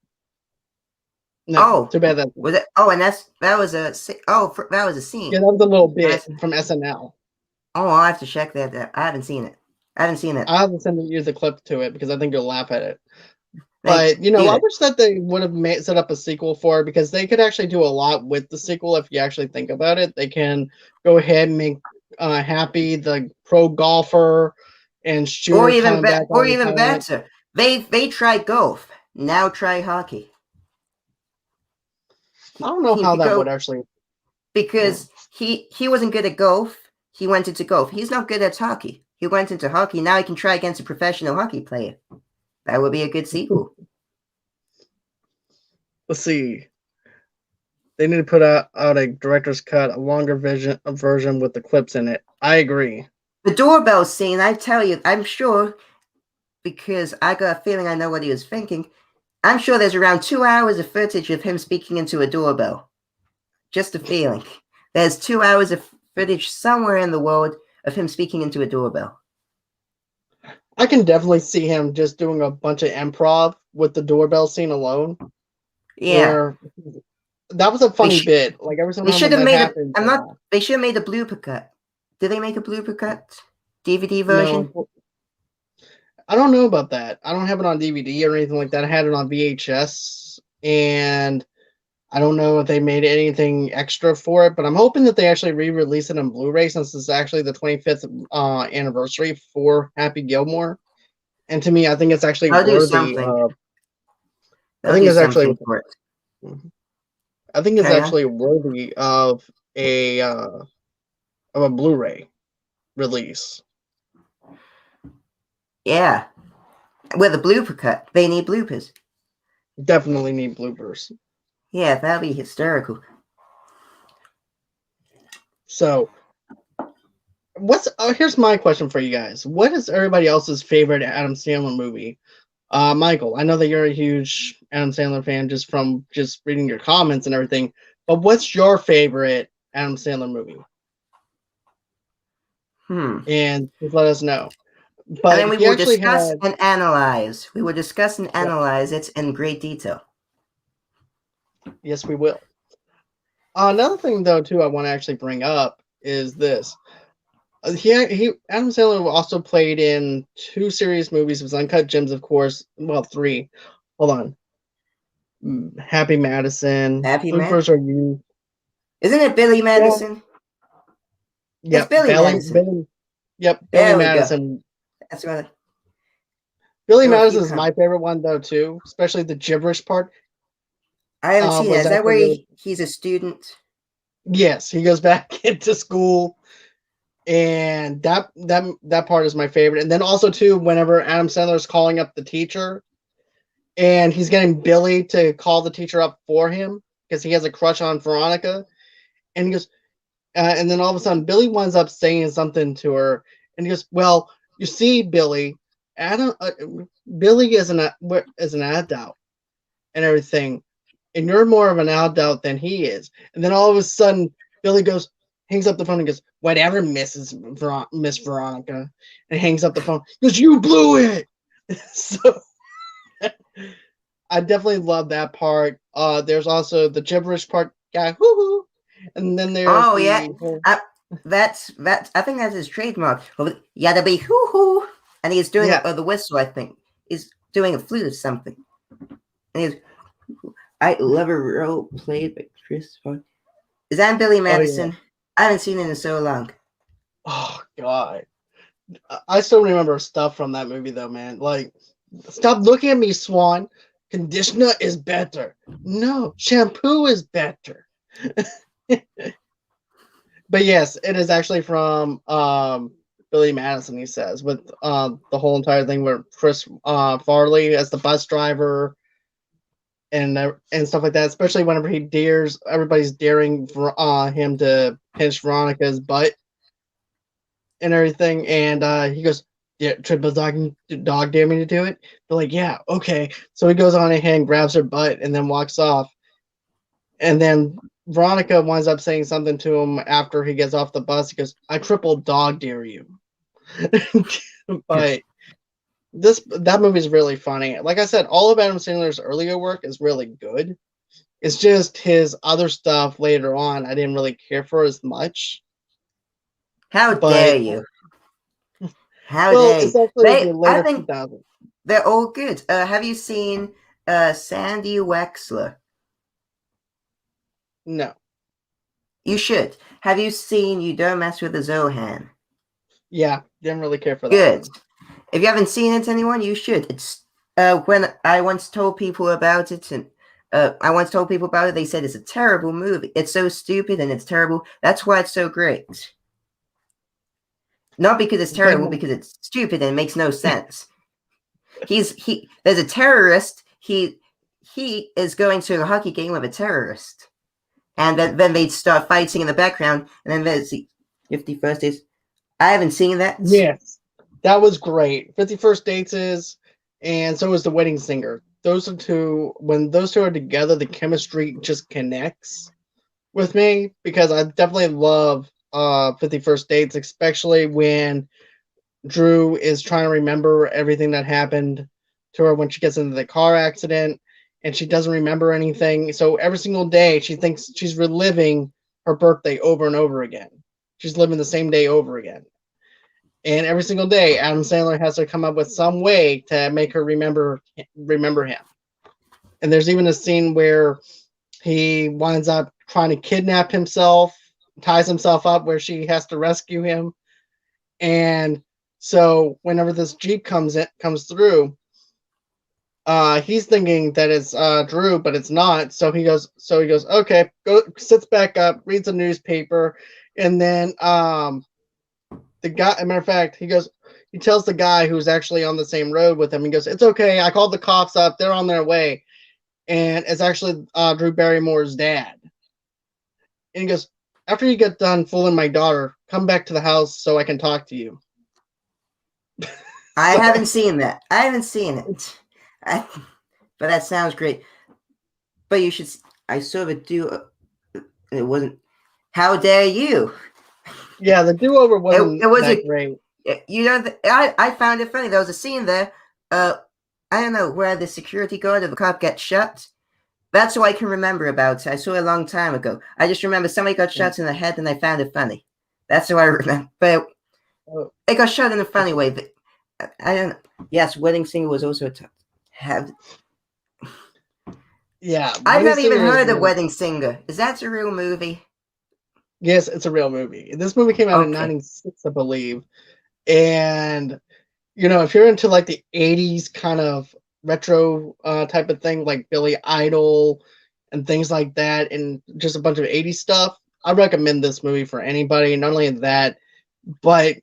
No, too bad that was it. Oh, and that was a scene. Yeah, that was a little bit from SNL. Oh, I'll have to check that out. I haven't seen it. I haven't sent you the clip to it because I think you'll laugh at it. But I wish that they would have set up a sequel for it, because they could actually do a lot with the sequel if you actually think about it. They can go ahead and make Happy the pro golfer, and Shooter or even better. They try golf. Now try hockey. I don't know how that would actually, because he wasn't good at golf. He went into golf. He's not good at hockey. He went into hockey. Now he can try against a professional hockey player. That would be a good sequel. Let's see. They need to put out a director's cut, a longer version with the clips in it. I agree. The doorbell scene, I tell you, I'm sure, because I got a feeling I know what he was thinking. I'm sure there's around 2 hours of footage of him speaking into a doorbell. Just a feeling. There's 2 hours of footage somewhere in the world of him speaking into a doorbell. I can definitely see him just doing a bunch of improv with the doorbell scene alone. Yeah. That was a funny bit. Like every time they should have made they should have made a blooper cut. Did they make a blooper cut? DVD version? No. I don't know about that. I don't have it on DVD or anything like that. I had it on VHS, and I don't know if they made anything extra for it, but I'm hoping that they actually re-release it on Blu-ray, since it's actually the 25th anniversary for Happy Gilmore. And to me, I think it's actually worthy of. I think it's actually worthy of a Blu-ray release. Yeah, with a blooper cut, they need bloopers. Definitely need bloopers. Yeah, that'd be hysterical. So, here's my question for you guys. What is everybody else's favorite Adam Sandler movie? Michael, I know that you're a huge Adam Sandler fan just from reading your comments and everything, but what's your favorite Adam Sandler movie? And just let us know. But and then we will discuss and analyze. We will discuss and analyze it in great detail. Yes, we will. Another thing, though, too, I want to actually bring up is this. Adam Sandler also played in 2 serious movies. It was Uncut Gems, of course. Well, 3. Hold on. Happy Madison. Bloopers Are You. Isn't it Billy Madison? Yeah. It's Billy Madison. Billy Madison. Go. That's right. Billy Madison is my favorite one, though, too. Especially the gibberish part. I haven't seen that. Is that where he's a student? Yes, he goes back into school, and that part is my favorite. And then also too, whenever Adam Sandler is calling up the teacher, and he's getting Billy to call the teacher up for him because he has a crush on Veronica, and he goes, and then all of a sudden Billy winds up saying something to her, and he goes, "Well, you see, Billy, Billy is an adult and everything." And you're more of an adult than he is. And then all of a sudden, Billy goes, hangs up the phone and goes, "Whatever, Miss Veronica," and hangs up the phone. He goes, "You blew it." So I definitely love that part. There's also the gibberish part, guy, hoo, and then there's Oh yeah, the whole, that's I think that's his trademark. Yada be hoo hoo, and he's doing yeah, the whistle. I think he's doing a flute or something. And he's I love a role played by Chris. Is that Billy oh yeah, Madison? I haven't seen it in so long. oh god, I still remember stuff from that movie though, man. Like, stop looking at me, Swan. Conditioner is better. No, shampoo is better. But yes, it is actually from Billy Madison. He says with the whole entire thing where Chris Farley as the bus driver and stuff like that. Especially whenever he dares, everybody's daring him to pinch Veronica's butt and everything, and he goes, "Yeah, triple dog dare me to do it." They're like, "Yeah, okay." So he goes on ahead, grabs her butt, and then walks off. And then Veronica winds up saying something to him after he gets off the bus. He goes, "I triple dog dare you." But that movie is really funny. Like I said, all of Adam Sandler's earlier work is really good. It's just his other stuff later on I didn't really care for as much. How But dare you? How well, dare you? it's actually the I later think 2000s. they're all good. Have you seen Sandy Wexler? No. You should. Have you seen You Don't Mess with the Zohan? Yeah, didn't really care for that Good. one. If you haven't seen it, anyone, you should. It's when I once told people about it, and they said it's a terrible movie. It's so stupid and it's terrible. That's why it's so great. Not because it's But terrible, because it's stupid and it makes no sense. There's a terrorist. He is going to a hockey game with a terrorist, and then they start fighting in the background, and then there's the 51st Dates. I haven't seen that. yes, that was great. 51st Dates is, and so is The Wedding Singer. Those are two. When those two are together, the chemistry just connects with me because I definitely love 51st Dates, especially when Drew is trying to remember everything that happened to her when she gets into the car accident and she doesn't remember anything. So every single day she thinks she's reliving her birthday over and over again. She's living the same day over again. And every single day Adam Sandler has to come up with some way to make her remember him. And there's even a scene where he winds up trying to kidnap himself, ties himself up where she has to rescue him. And so whenever this Jeep comes through, he's thinking that it's Drew, but it's not. So he goes, okay, sits back up, reads a newspaper, and then the guy, as a matter of fact, he tells the guy who's actually on the same road with him, he goes, "It's okay, I called the cops up, they're on their way." And it's actually Drew Barrymore's dad. And he goes, "After you get done fooling my daughter, come back to the house so I can talk to you." I haven't seen that. I haven't seen it. But that sounds great. But you should. I saw the duo. It wasn't. How dare you? Yeah, the do-over wasn't It was that great. I found it funny. There was a scene there. I don't know where the security guard or the cop gets shot. That's all I can remember about it. I saw it a long time ago. I just remember somebody got shot in the head, and I found it funny. That's how I remember. But it got shot in a funny way. I don't know. Yes, Wedding Singer was also a tough. Yeah, I've never even heard of really, Wedding Singer. Is that a real movie? yes, it's a real movie. This movie came out in Okay. '96, I believe. And if you're into like the '80s kind of retro type of thing, like Billy Idol and things like that, and just a bunch of '80s stuff, I recommend this movie for anybody. Not only that, but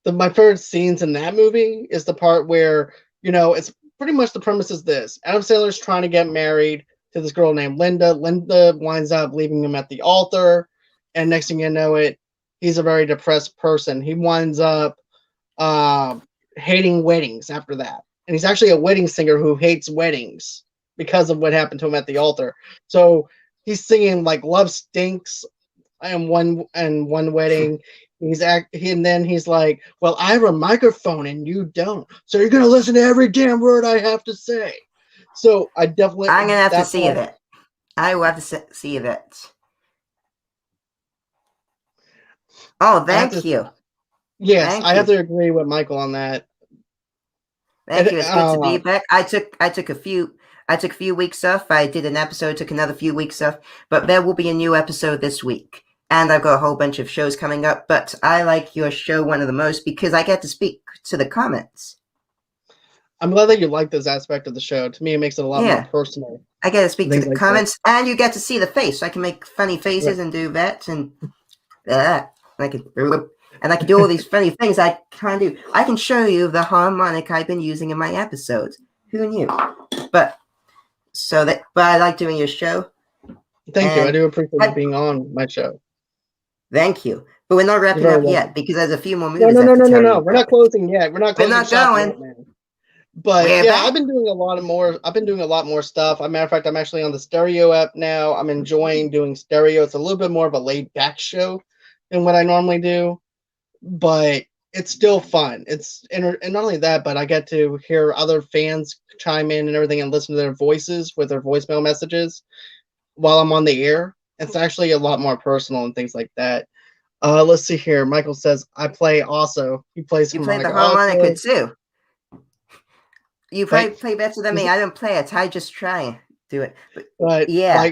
my favorite scenes in that movie is the part where it's pretty much the premise is this: Adam Sandler's trying to get married to this girl named Linda. Linda winds up leaving him at the altar, and next thing you know, he's a very depressed person. He winds up hating weddings after that, and he's actually a wedding singer who hates weddings because of what happened to him at the altar. So he's singing like "Love Stinks" and one wedding. And then he's like, "Well, I have a microphone and you don't, so you're gonna listen to every damn word I have to say." So I definitely I'm gonna have to that see part. that. I will have to see that. Oh, I have to. thank you. Yes, Thank I have you. to agree with Michael on that. Thank It, you. It's good to be back. I took a few weeks off. I did an episode, took another few weeks off, but there will be a new episode this week. And I've got a whole bunch of shows coming up, but I like your show one of the most because I get to speak to the comments. I'm glad that you like this aspect of the show. To me, it makes it a lot more Yeah. personal I get to and speak to things the like that. comments, and you get to see the face. I can make funny Right. faces and do that, and that. And I can do all these funny things I can do. I can show you the harmonic I've been using in my episodes. Who knew? But I like doing your show. Thank you. I And do appreciate you being on my show. thank you. But we're not You're wrapping very up yet welcome. because there's a few more No, movies no, I no, have to no, no, tell you no. We're not about. closing yet. We're not We're closing not shop going. yet, man. But We're yeah, back. I've been doing a lot more. I've been doing a lot more stuff. As a matter of fact, I'm actually on the stereo app now. I'm enjoying doing stereo. It's a little bit more of a laid back show than what I normally do, but it's still fun. And not only that, but I get to hear other fans chime in and everything and listen to their voices with their voicemail messages while I'm on the air. It's actually a lot more personal and things like that. Let's see here. Michael says I play also. He plays You play the harmonica harmonica also. too. You Like, play better than me. I don't play it. I just try and do it. but Yeah,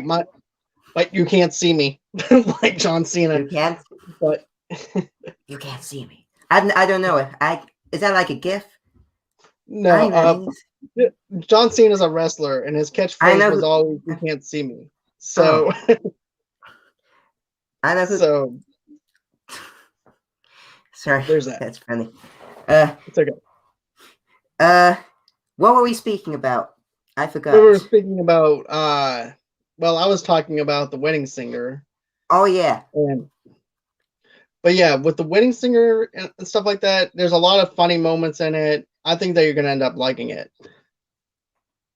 but you can't see me like John Cena. you can't. But You can't see me. I don't know it. Is that like a GIF? no, I'm nice. John Cena is a wrestler, and his I catchphrase know was who. always "You can't see me." Oh, So I know who. so Sorry, there's that. that's funny. Uh, It's okay. what were we speaking about? I We were forgot. speaking about well, I was talking about the wedding singer, Oh yeah, and but yeah, with the wedding singer and stuff like that, there's a lot of funny moments in it. I think that you're gonna end up liking it.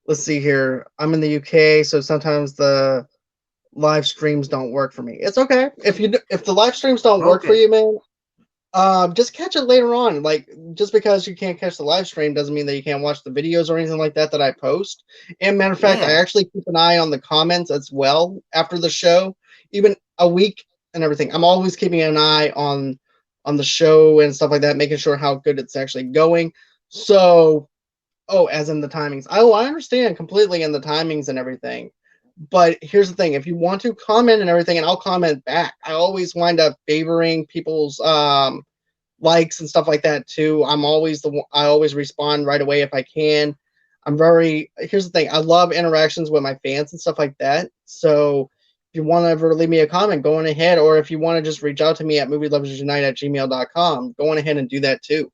Let's see here. I'm in the UK, so sometimes the live streams don't work for me. It's okay if the live streams don't work for okay. you, man. Just catch it later on. Like, just because you can't catch the live stream doesn't mean that you can't watch the videos or anything like that I post. And matter of fact, I Yeah, actually keep an eye on the comments as well after the show, even a week and everything. I'm always keeping an eye on the show and stuff like that, making sure how good it's actually going. So, oh, as in the timings. Oh, I understand completely in the timings and everything. But here's the thing: if you want to comment and everything, and I'll comment back. I always wind up favoring people's likes and stuff like that too. I always respond right away if I can. Here's the thing: I love interactions with my fans and stuff like that. So if you want to ever leave me a comment, go on ahead, or if you want to just reach out to me at movieloversunite@gmail.com, go on ahead and do that too.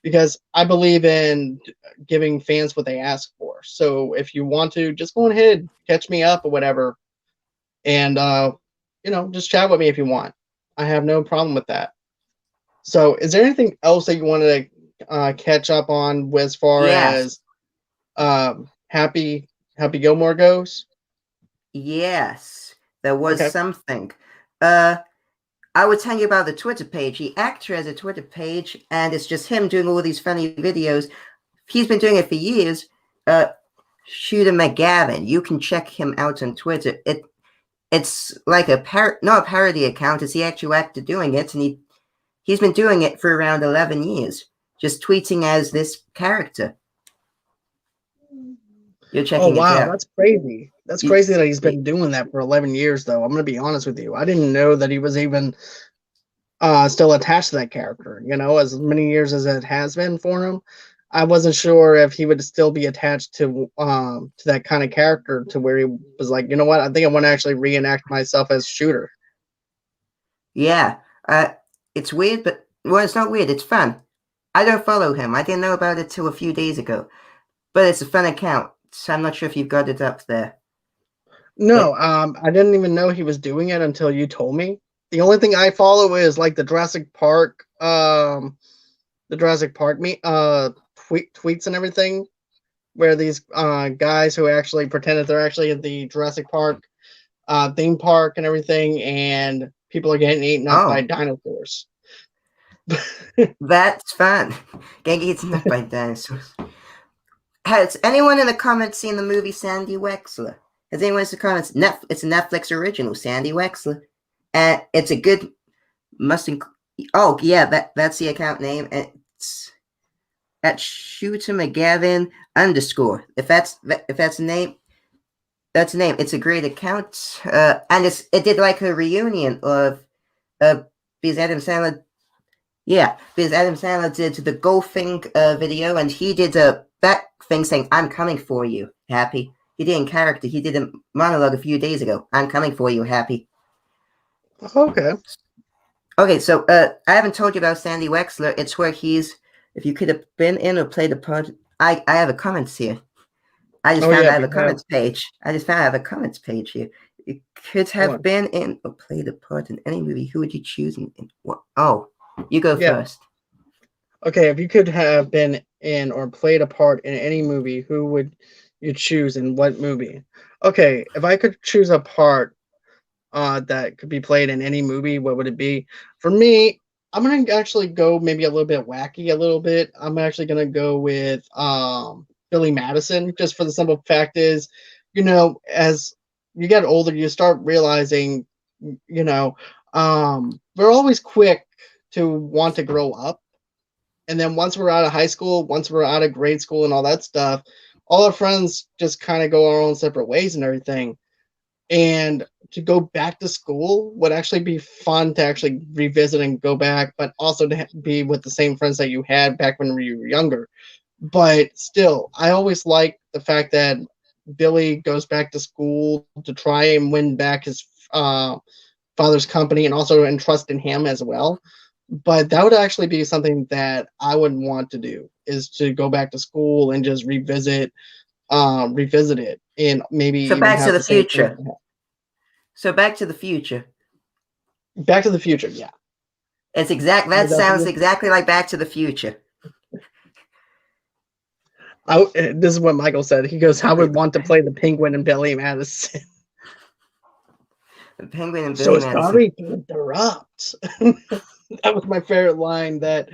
Because I believe in giving fans what they ask for. So if you want to, just go ahead, catch me up or whatever, and just chat with me if you want. I have no problem with that. So, is there anything else that you wanted to catch up on as far yes, as Happy Gilmore goes? yes. There was Okay. something. Uh, I would tell you about the Twitter page. The actor has a Twitter page, and it's just him doing all these funny videos. He's been doing it for years. Shooter McGavin. You can check him out on Twitter. It's like not a parody account. It's the actual actor doing it, and he's been doing it for around 11 years, just tweeting as this character. You're Oh checking it wow, out. that's crazy. That's You, crazy that he's been doing that for 11 years, though. I'm gonna be honest with you. I didn't know that he was even still attached to that character. As many years as it has been for him, I wasn't sure if he would still be attached to that kind of character to where he was like, you know what? I think I want to actually reenact myself as Shooter. yeah. It's weird, but well, it's not weird. It's fun. I don't follow him. I didn't know about it till a few days ago, but it's a fun account. So I'm not sure if you've got it up there. No, But I didn't even know he was doing it until you told me. The only thing I follow is like the Jurassic Park tweets and everything, where these guys who actually pretend that they're actually at the Jurassic Park theme park and everything, and people are getting eaten up by Oh, dinosaurs. that's fun. Getting eaten up by dinosaurs. Has anyone in the comments seen the movie Sandy Wexler? Has anyone in the comments? It's a Netflix original, Sandy Wexler, and it's a good. Oh yeah, that's the account name. It's at Shooter McGavin _. If that's the name, that's the name. It's a great account, and it did like a reunion of because Adam Sandler. Yeah, because Adam Sandler did the golfing video, and he did that thing saying, "I'm coming for you, Happy." He did in character. He did a monologue a few days ago. "I'm coming for you, Happy." Okay. Okay, so I haven't told you about Sandy Wexler. It's where if you could have been in or played a part. I have a comments here. I just found I have a comments page. I have a comments page here. You could have been in or played a part in any movie. Who would you choose? Oh, you go first. Okay, if you could have been in or played a part in any movie, who would you choose and what movie? Okay, if I could choose a part that could be played in any movie, what would it be? For me, I'm gonna actually go maybe a little bit wacky, a little bit. I'm actually gonna go with Billy Madison, just for the simple fact is, as you get older, you start realizing, we're always quick to want to grow up. And then once we're out of high school, once we're out of grade school and all that stuff, all our friends just kind of go our own separate ways and everything. And to go back to school would actually be fun to actually revisit and go back, but also to be with the same friends that you had back when you were younger. But still, I always like the fact that Billy goes back to school to try and win back his father's company and also entrust in him as well. But that would actually be something that I would want to do, is to go back to school and just revisit it, and maybe so even Back have to the the same Future. So Back to the Future. Back to the Future, yeah. It's that sounds exactly like Back to the Future. This is what Michael said. He goes, I would want to play the Penguin and Billy Madison. The Penguin and Billy Madison. Sorry to interrupt. That was my favorite line that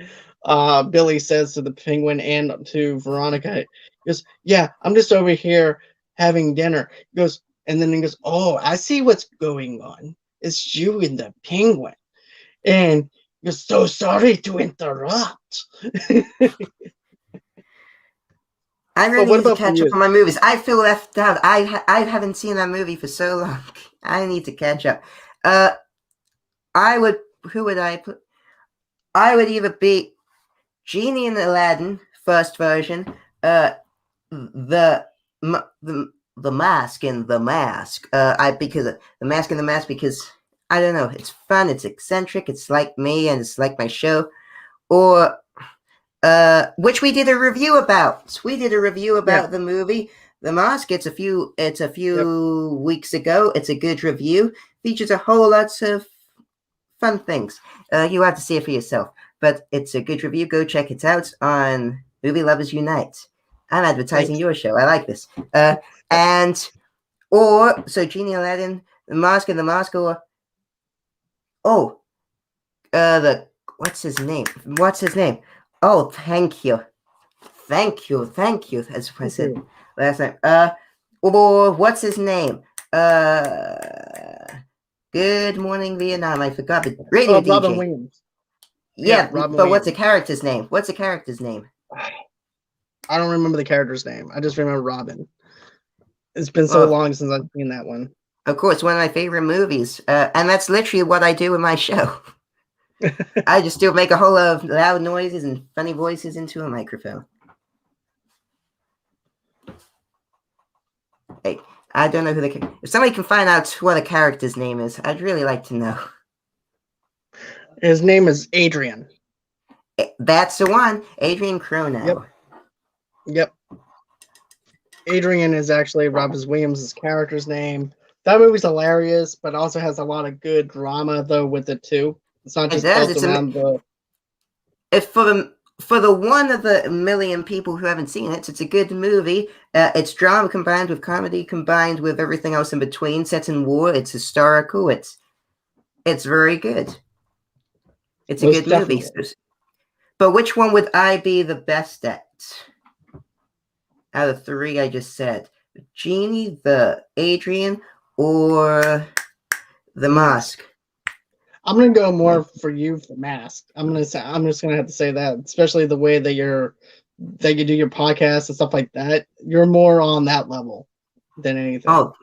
Billy says to the Penguin and to Veronica. He goes, yeah, I'm just over here having dinner. He goes, and then he goes, oh, I see what's going on. It's you and the Penguin. And you're so sorry to interrupt. I really need to catch up on my movies. I feel left out. I haven't seen that movie for so long. I need to catch up. Who would I put? I would either be Genie and Aladdin, first version, the Mask and the Mask. Because the Mask and the Mask, because I don't know, it's fun, it's eccentric, it's like me, and it's like my show. Or which we did a review about. We did a review about the movie The Mask. It's a few weeks ago. It's a good review. Features a whole lot of fun things. You have to see it for yourself. But it's a good review. Go check it out on Movie Lovers Unite. I'm advertising your show. I like this. So Genie, Aladdin, The Mask and the Mask, or what's his name? Oh, thank you. That's what I said last time. Or what's his name? Good Morning Vietnam. I forgot the radio DJ. Robin Williams. Yeah, but Williams. What's the character's name? I don't remember the character's name. I just remember Robin. It's been so long since I've seen that one. Of course, one of my favorite movies. And that's literally what I do in my show. I just do make a whole lot of loud noises and funny voices into a microphone. Hey, I don't know who if somebody can find out what a character's name is, I'd really like to know. His name is Adrian. That's the one. Adrian Cronau. Yep. Adrian is actually Robin Williams' character's name. That movie's hilarious, but also has a lot of good drama though with it too. It's not just built around for the one of the million people who haven't seen it, it's a good movie. It's drama combined with comedy, combined with everything else in between. Set in war, it's historical. It's It's very good. It's a Most good movie. definitely. But which one would I be the best at? Out of three I just said. The Genie, the Adrian, or the Mask? I'm gonna go more for you for Mask. I'm just gonna have to say that, especially the way that you do your podcast and stuff like that. You're more on that level than anything. Oh,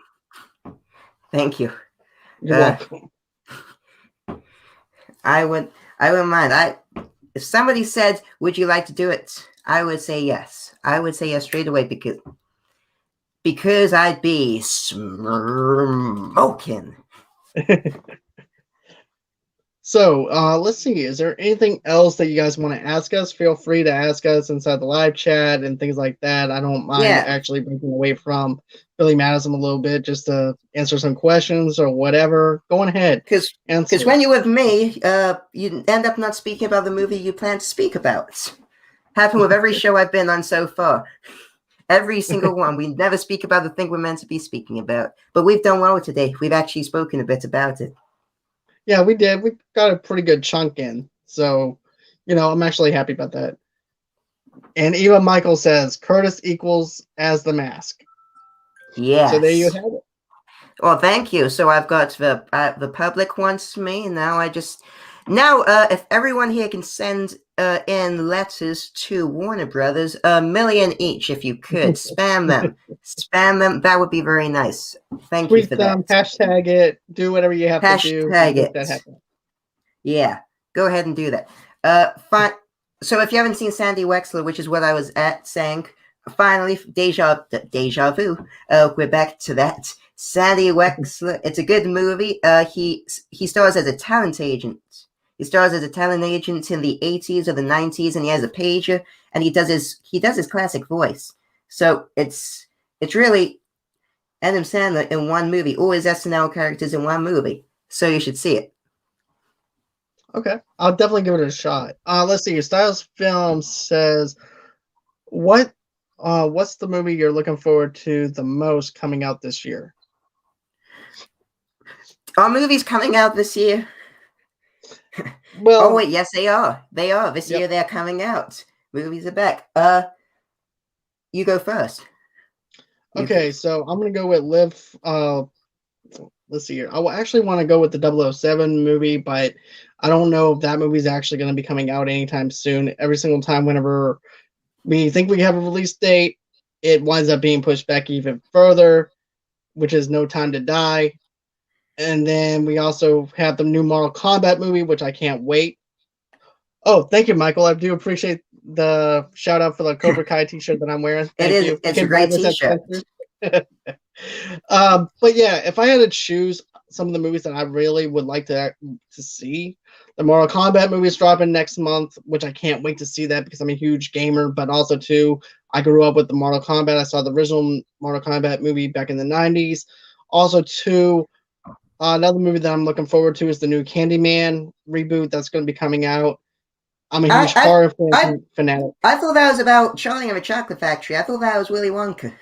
thank you. You're welcome. I wouldn't mind. If somebody said, "Would you like to do it?" I would say yes. I would say yes straight away because I'd be smoking. So let's see. Is there anything else that you guys want to ask us? Feel free to ask us inside the live chat and things like that. I don't mind actually breaking away from Billy Madison a little bit just to answer some questions or whatever. Go on ahead. Because when you're with me, you end up not speaking about the movie you plan to speak about. Happened with every show I've been on so far. Every single one. We never speak about the thing we're meant to be speaking about. But we've done well today. We've actually spoken a bit about it. Yeah, we did. We got a pretty good chunk in. So, I'm actually happy about that. And Eva Michael says Curtis equals as the Mask. Yes. So there you have it. Well, thank you. So I've got the public wants me. Now if everyone here can send in letters to Warner Brothers, 1 million each, if you could spam them, that would be very nice. Thank you for that. Hashtag it. Do whatever you have to do. Hashtag it. Yeah, go ahead and do that. Fine. So if you haven't seen Sandy Wexler, which is what I was saying, finally, deja vu. We're back to that. Sandy Wexler. It's a good movie. He stars as a talent agent. He stars as a talent agent in the 80s or the 90s, and he has a pager, and he does his classic voice. So it's really Adam Sandler in one movie, all his SNL characters in one movie. So you should see it. Okay, I'll definitely give it a shot. Let's see. Styles Film says, what's the movie you're looking forward to the most coming out this year? Are movies coming out this year? Well, oh wait, yes they are. They are this year. They're coming out. Movies are back. You go first. Okay, so I'm gonna go with Live. Let's see here. I actually want to go with the 007 movie, but I don't know if that movie is actually going to be coming out anytime soon. Every single time, whenever we think we have a release date, it winds up being pushed back even further, which is No Time to Die. And then we also have the new Mortal Kombat movie, which I can't wait. Oh, thank you, Michael. I do appreciate the shout out for the Cobra Kai t-shirt that I'm wearing. Thank you. It's a great t-shirt. But yeah, if I had to choose some of the movies that I really would like to see, the Mortal Kombat movie is dropping next month, which I can't wait to see that because I'm a huge gamer, but also too, I grew up with the Mortal Kombat. I saw the original Mortal Kombat movie back in the 90s. Also too, another movie that I'm looking forward to is the new Candyman reboot that's going to be coming out. I'm a huge horror fanatic. I thought that was about Charlie and the Chocolate Factory. I thought that was Willy Wonka.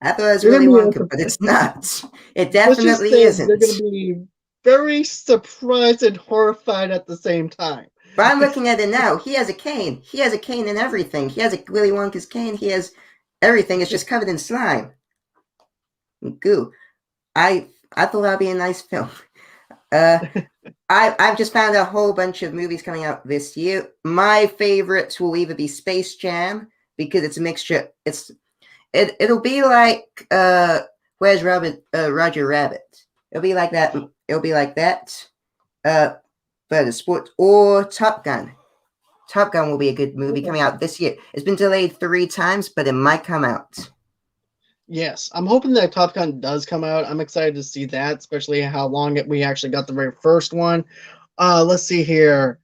I thought it was Willy Wonka, but it's not. It definitely isn't. They're going to be very surprised and horrified at the same time. But I'm looking at it now. He has a cane. He has a cane and everything. He has a Willy Wonka's cane. He has everything. It's just covered in slime. Goo. I thought that'd be a nice film. I've just found a whole bunch of movies coming out this year. My favorites will either be Space Jam because it's a mixture. It'll be like Where's Roger Rabbit? It'll be like that. But a sport or Top Gun. Top Gun will be a good movie coming out this year. It's been delayed 3 times, but it might come out. Yes, I'm hoping that Top Gun does come out. I'm excited to see that, especially how long we actually got the very first one. Let's see here.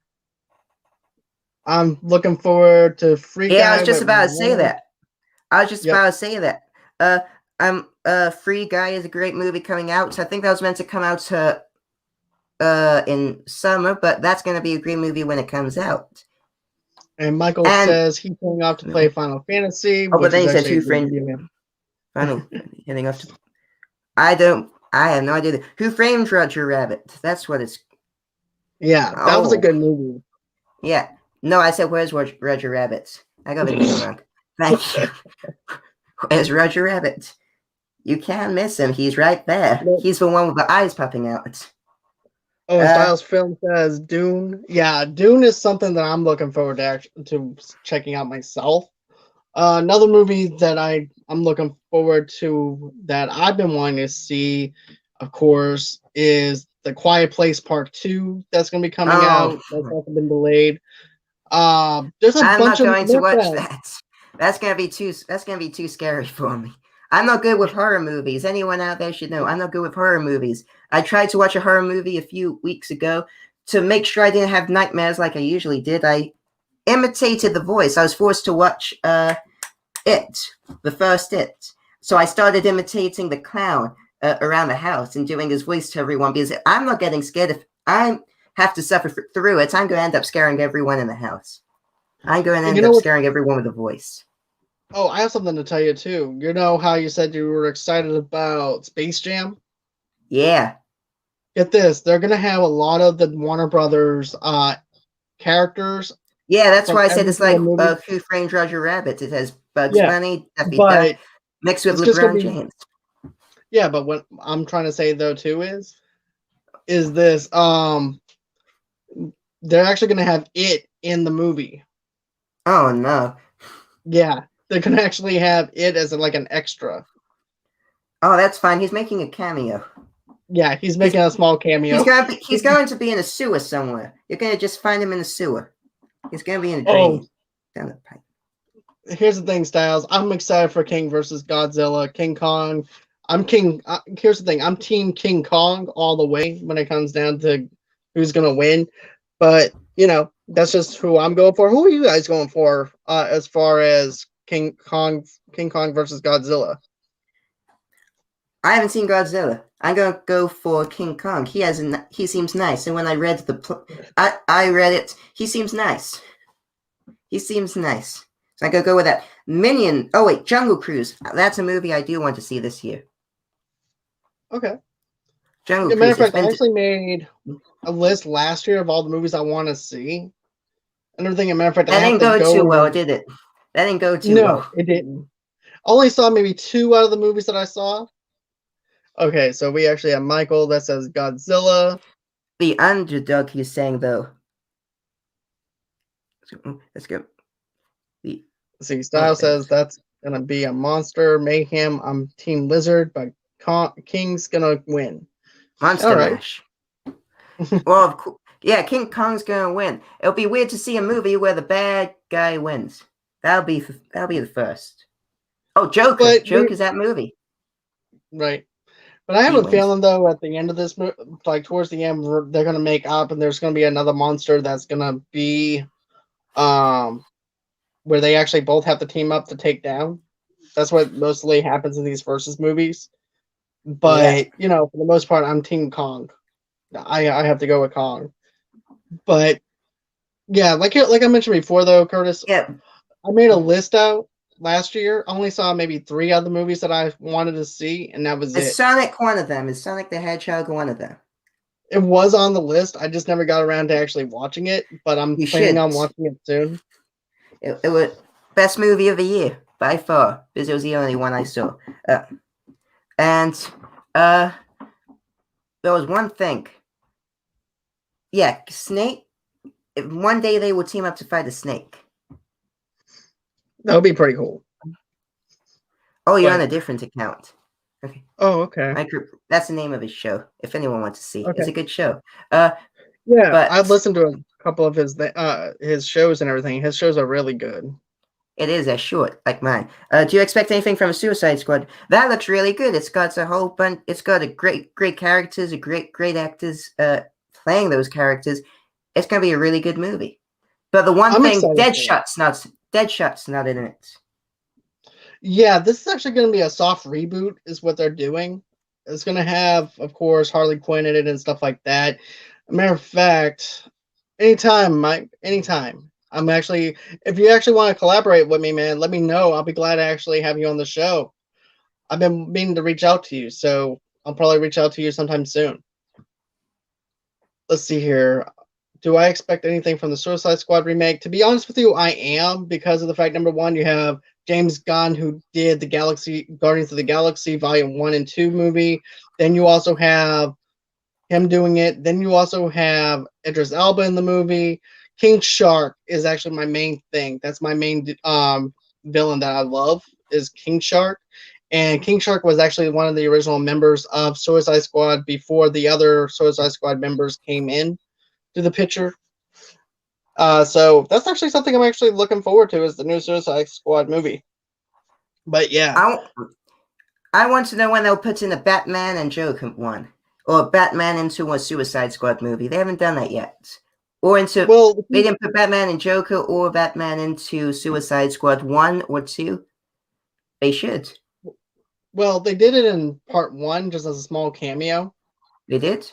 I'm looking forward to Free Guy. Yeah, I was just about to say that. Free Guy is a great movie coming out. So I think that was meant to come out in summer, but that's going to be a great movie when it comes out. And Michael says he's going off to play Final Fantasy. Oh, but then he said Who Framed Final heading off to. I have no idea. Who Framed Roger Rabbit? That's what it's. Yeah, that was a Oh, good movie. yeah. No, I said, where's Roger Rabbit? I got the name wrong. Thank you. Where's Roger Rabbit? You can't miss him. He's right there. Nope. He's the one with the eyes popping out. Oh, and Uh, Styles Film says Dune. Yeah, Dune is something that I'm looking forward to checking out myself. Another movie that I'm looking forward to that I've been wanting to see, of course, is The Quiet Place Part 2 that's going to be coming oh, out. That's also been delayed. There's a I'm bunch not of going to watch that. That's gonna be too scary for me. I'm not good with horror movies. Anyone out there should know I'm not good with horror movies. I tried to watch a horror movie a few weeks ago to make sure I didn't have nightmares like I usually did. I imitated the voice. I was forced to watch It, the first It. So I started imitating the clown around the house and doing his voice to everyone because I'm not getting scared. If I have to suffer through it, I'm going to end up scaring everyone in the house. I'm going to You end know up what? scaring everyone with a voice. Oh, I have something to tell you too. You know how you said you were excited about Space Jam? Yeah. Get this, they're gonna have a lot of the Warner Brothers characters Yeah, that's from why I said every it's single like movie. Who Framed Roger Rabbit. It has Bugs Yeah, Bunny, Daffy Duck, but mixed with it's just gonna LeBron be James. yeah. But what I'm trying to say though too is this they're actually gonna have it in the movie. Oh no. Yeah, they're gonna actually have it as like an extra. Oh, that's fine. He's making a cameo. Yeah, he's He's making a small cameo. he's going to be in a sewer somewhere. You're gonna just find him in a sewer. He's gonna be in a Oh, drain down the pipe. here's the thing, Styles. I'm excited for King versus Godzilla, King Kong. I'm King. Here's the thing. I'm Team King Kong all the way when it comes down to who's gonna win. But that's just who I'm going for. Who are you guys going for as far as King Kong versus Godzilla? I haven't seen Godzilla. I'm gonna go for King Kong. He seems nice. And when I read I read it. He seems nice. He seems nice. So I'm gonna go with that. Minion. Oh wait, Jungle Cruise. That's a movie I do want to see this year. Okay. Jungle As a matter Cruise. of fact, I actually made a list last year of all the movies I want to see and everything. As a matter of fact, I That have didn't to go go too well, and did it? That didn't go too no, well. it didn't. Only saw maybe 2 out of the movies that I saw. Okay, so we actually have Michael that says Godzilla. The underdog, he's saying though. Let's go. The See, Style says elephant. that's gonna be a monster mayhem. I'm Team Lizard, but King's gonna win. All Monster right. Mash. Well, yeah, King Kong's gonna win. It'll be weird to see a movie where the bad guy wins. That'll be the first. Oh, Joker. But Joker's that movie. right. But I have He a wins. feeling though at the end of this, like towards the end, they're gonna make up, and there's gonna be another monster that's gonna be, where they actually both have to team up to take down. That's what mostly happens in these versus movies. Yeah. But for the most part, I'm Team Kong. I have to go with Kong. But yeah, like I mentioned before, though, Curtis, Yeah. I made a list out last year. I only saw maybe 3 other movies that I wanted to see, and that was Is it. Sonic one of them? Is Sonic the Hedgehog one of them? It was on the list. I just never got around to actually watching it, but I'm You planning should. on watching it soon. It was best movie of the year by far because it was the only one I saw. And there was one thing. Yeah, Snake. One day they will team up to fight a snake. That would be pretty cool. Oh, you're on But a different account. Okay. oh, okay. That's the name of his show. If anyone wants to see, Okay. it's a good show. Yeah, but I've listened to a couple of his shows and everything. His shows are really good. it is as short, like mine. Do you expect anything from a Suicide Squad? That looks really good. It's got a whole bunch. It's got a great characters, a great actors playing those characters. It's gonna be a really good movie. But the one I'm thing, excited for it. Deadshot's not in it. Yeah, this is actually going to be a soft reboot, is what they're doing. It's going to have, of course, Harley Quinn in it and stuff like that. Matter of fact, anytime, Mike, anytime. I'm actually, if you actually want to collaborate with me, man, let me know. I'll be glad to actually have you on the show. I've been meaning to reach out to you, so I'll probably reach out to you sometime soon. Let's see here. do I expect anything from the Suicide Squad remake? To be honest with you, I am, because of the fact, number one, you have James Gunn, who did the Guardians of the Galaxy Volume 1 and 2 movie. Then you also have him doing it. Then you also have Idris Elba in the movie. King Shark is actually my main thing. That's my main villain that I love, is King Shark. And King Shark was actually one of the original members of Suicide Squad before the other Suicide Squad members came in to the picture. So that's actually something I'm actually looking forward to, is the new Suicide Squad movie. But yeah. I want to know when they'll put in a Batman and Joker one. Or Batman into a Suicide Squad movie. They haven't done that yet. Or into... Well, they didn't put Batman and Joker or Batman into Suicide Squad 1 or 2. They should. Well, they did it in part 1 just as a small cameo. They did?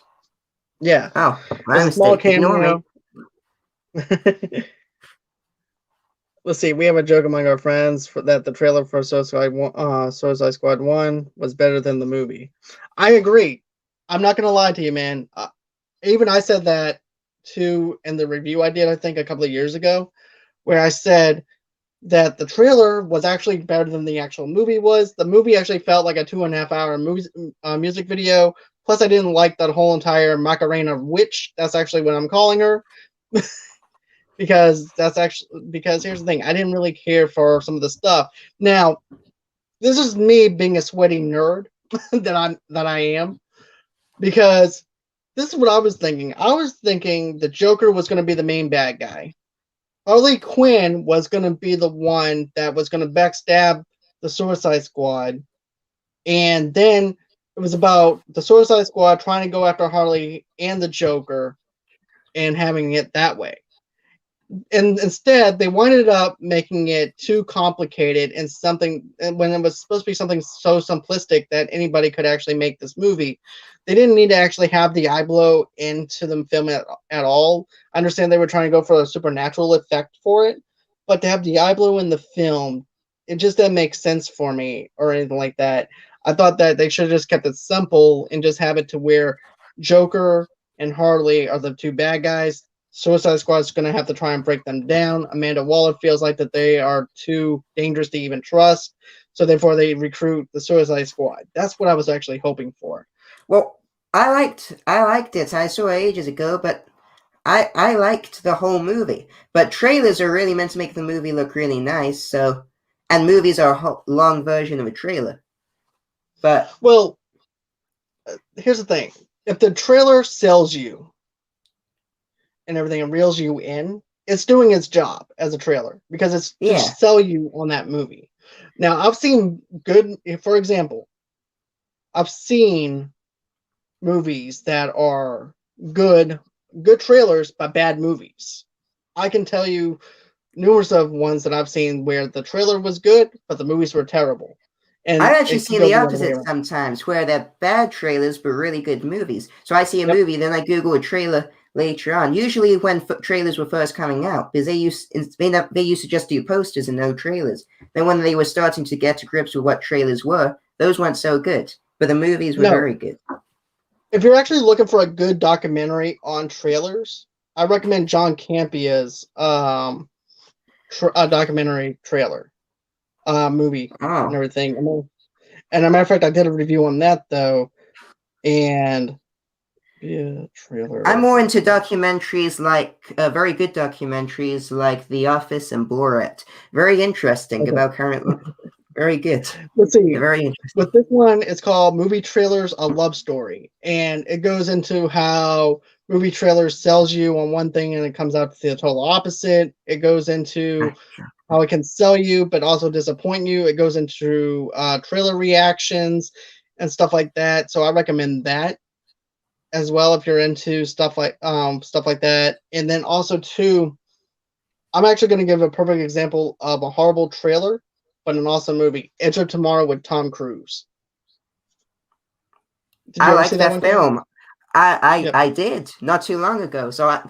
Yeah. Oh, my mistake. Small cameo. Let's see. We have a joke among our friends that the trailer for Suicide Squad 1 was better than the movie. I agree. I'm not going to lie to you, man. Even I said that too in the review I did, I think, a couple of years ago, where I said that the trailer was actually better than the actual movie was. The movie actually felt like a 2.5 hour music video. Plus, I didn't like that whole entire Macarena witch. That's actually what I'm calling her. because here's the thing. I didn't really care for some of the stuff. Now, this is me being a sweaty nerd that I am. Because this is what I was thinking. I was thinking the Joker was going to be the main bad guy. Harley Quinn was going to be the one that was going to backstab the Suicide Squad. And then it was about the Suicide Squad trying to go after Harley and the Joker and having it that way. And instead, they winded up making it too complicated and something when it was supposed to be something so simplistic that anybody could actually make this movie. They didn't need to actually have the eye blow into the film at all. I understand they were trying to go for a supernatural effect for it, but to have the eye blow in the film, it just didn't make sense for me or anything like that. I thought that they should have just kept it simple and just have it to where Joker and Harley are the two bad guys. Suicide Squad is going to have to try and break them down. Amanda Waller feels like that they are too dangerous to even trust, so therefore they recruit the Suicide Squad. That's what I was actually hoping for. Well, I liked it. I saw it ages ago, but I liked the whole movie. But trailers are really meant to make the movie look really nice. So, and movies are a long version of a trailer. But well, here's the thing: if the trailer sells you and everything and reels you in, it's doing its job as a trailer because it's to sell you on that movie. Now, I've seen for example, I've seen movies that are good trailers but bad movies. I can tell you numerous of ones that I've seen where the trailer was good but the movies were terrible. And I've actually seen the opposite sometimes, where they're bad trailers but really good movies. So I see a movie, then I Google a trailer later on. Usually when trailers were first coming out, because they used to just do posters and no trailers. Then when they were starting to get to grips with what trailers were, those weren't so good, but the movies were very good. If you're actually looking for a good documentary on trailers, I recommend John Campia's documentary trailer movie and everything. And as a matter of fact, I did a review on that though, and trailer. I'm more into documentaries like very good documentaries like The Office and Borat. Very interesting about current. Very good. Let's see. Very interesting. With this one, it's called Movie Trailers: A Love Story, and it goes into how movie trailers sells you on one thing and it comes out to the total opposite. It goes into how it can sell you but also disappoint you. It goes into trailer reactions and stuff like that. So I recommend that as well if you're into stuff like that. And then also too, I'm actually going to give a perfect example of a horrible trailer but an awesome movie, Edge of Tomorrow with Tom Cruise. I like that film. I did not too long ago. So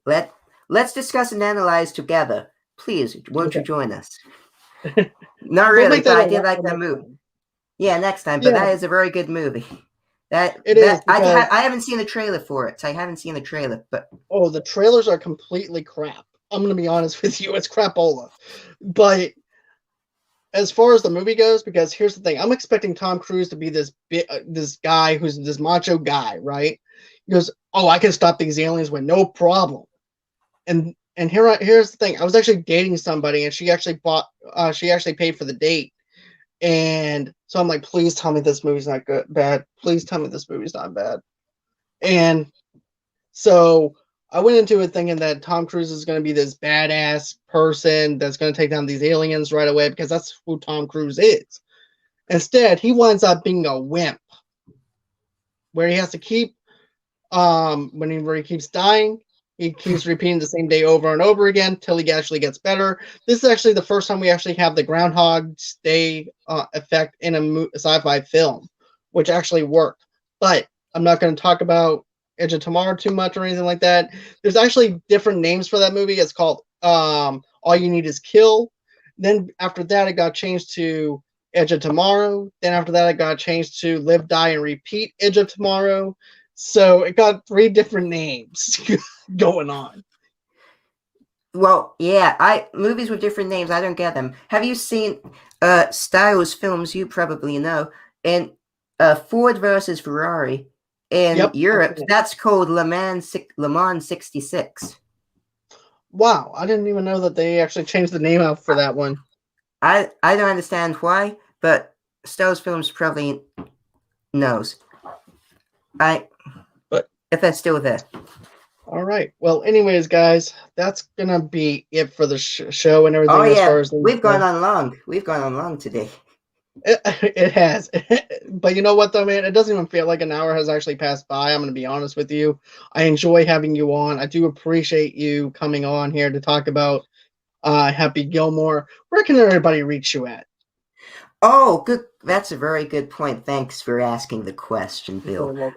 let's discuss and analyze together. Please, won't you join us? Not really, but I did like that movie. Yeah, next time. But that is a very good movie. It is because I haven't seen the trailer for it. I haven't seen the trailer, but the trailers are completely crap. I'm gonna be honest with you, it's crapola. But as far as the movie goes, because here's the thing, I'm expecting Tom Cruise to be this guy who's this macho guy, right? He goes, "Oh, I can stop these aliens with no problem." And here's the thing, I was actually dating somebody, and she actually paid for the date, and so I'm like, "Please tell me this movie's not bad. Please tell me this movie's not bad." And so I went into it thinking that Tom Cruise is going to be this badass person that's going to take down these aliens right away because that's who Tom Cruise is. Instead, he winds up being a wimp, where he has to keep where he keeps dying. He keeps repeating the same day over and over again till he actually gets better. This is actually the first time we actually have the Groundhog Day effect in a sci-fi film, which actually worked. But I'm not going to talk about Edge of Tomorrow too much or anything like that. There's actually different names for that movie. It's called All You Need Is Kill. Then after that, it got changed to Edge of Tomorrow. Then after that, it got changed to Live, Die, and Repeat Edge of Tomorrow. So it got 3 different names going on. well, yeah, movies with different names, I don't get them. Have you seen Styles films? You probably know. In Ford versus Ferrari in Europe, that's called Le Mans 66. Wow, I didn't even know that they actually changed the name out for that one. I don't understand why, but Styles Films probably knows. But if that's still there. All right. Well, anyways, guys, that's gonna be it for the show and everything. Oh yeah, as far as we've gone on long. We've gone on long today. It has. But you know what, though, man? It doesn't even feel like an hour has actually passed by. I'm going to be honest with you. I enjoy having you on. I do appreciate you coming on here to talk about Happy Gilmore. Where can everybody reach you at? Oh, good. That's a very good point. Thanks for asking the question, Bill.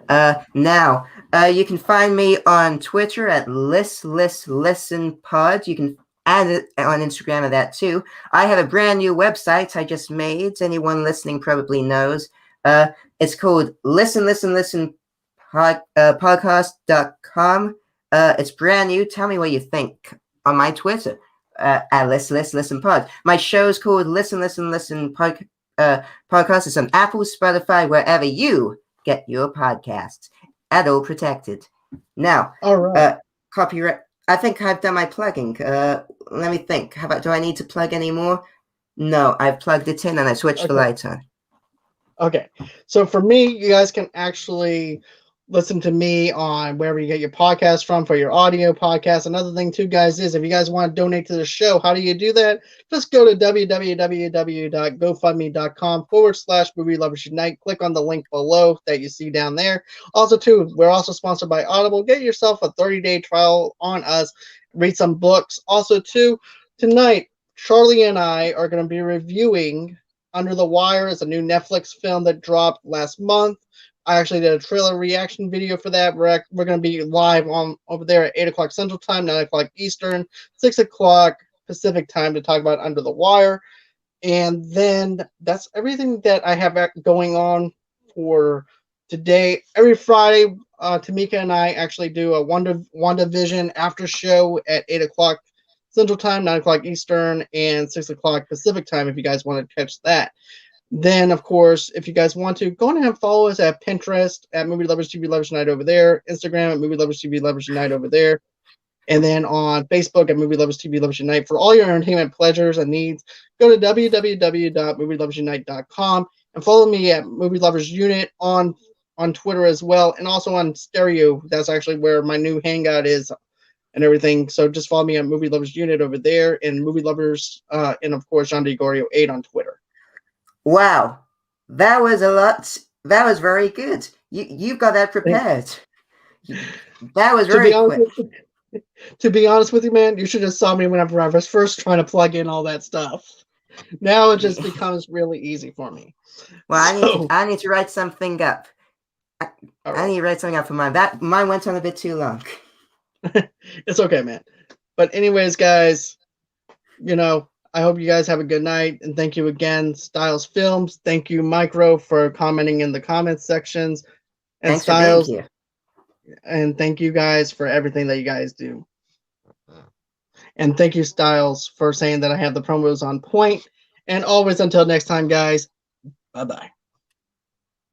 Now, you can find me on Twitter at ListListListenPod. You can add it on Instagram of that too. I have a brand new website I just made. Anyone listening probably knows. It's called podcast.com. It's brand new. Tell me what you think on my Twitter. At Listen Pod. My show's called Listen Podcast. It's on Apple, Spotify, wherever you get your podcasts. Adult protected. Now, all right. Copyright. I think I've done my plugging. Let me think. Do I need to plug any more? No, I've plugged it in and I switched the lights on. Okay. So for me, you guys can actually listen to me on wherever you get your podcast from for your audio podcast. Another thing too, guys, is if you guys want to donate to the show, how do you do that? Just go to www.gofundme.com/Movie Lovers Unite. Click on the link below that you see down there. Also too, we're also sponsored by Audible. Get yourself a 30-day trial on us. Read some books. Also too, tonight, Charlie and I are going to be reviewing Under the Wire. It's a new Netflix film that dropped last month. I actually did a trailer reaction video for that. We're going to be live on over there at 8 o'clock Central Time, 9 o'clock Eastern, 6 o'clock Pacific Time to talk about Under the Wire. And then that's everything that I have going on for today. Every Friday, Tamika and I actually do a WandaVision after show at 8 o'clock Central Time, 9 o'clock Eastern, and 6 o'clock Pacific Time if you guys want to catch that. Then, of course, if you guys want to, go ahead and follow us at Pinterest at Movie Lovers TV Lovers Unite over there, Instagram at Movie Lovers TV Lovers Unite over there, and then on Facebook at Movie Lovers TV Lovers Unite. For all your entertainment pleasures and needs, go to www.movieloversunite.com and follow me at Movie Lovers Unit on Twitter as well, and also on Stereo. That's actually where my new hangout is and everything. So just follow me at Movie Lovers Unit over there, and Movie Lovers, and of course, John DeGorio 8 on Twitter. Wow, that was a lot. That was very good. You got that prepared. That was very quick. To be honest with you, man, you should have saw me whenever I was first trying to plug in all that stuff. Now it just becomes really easy for me. Well, I need to write something up. I need to write something up for mine. Mine went on a bit too long. It's okay, man. But anyways, guys, I hope you guys have a good night, and thank you again, Styles Films. Thank you, Micro, for commenting in the comments sections. And Thanks for being Styles, here. and thank you guys for everything that you guys do. And thank you, Styles, for saying that I have the promos on point. And always, until next time, guys, bye-bye.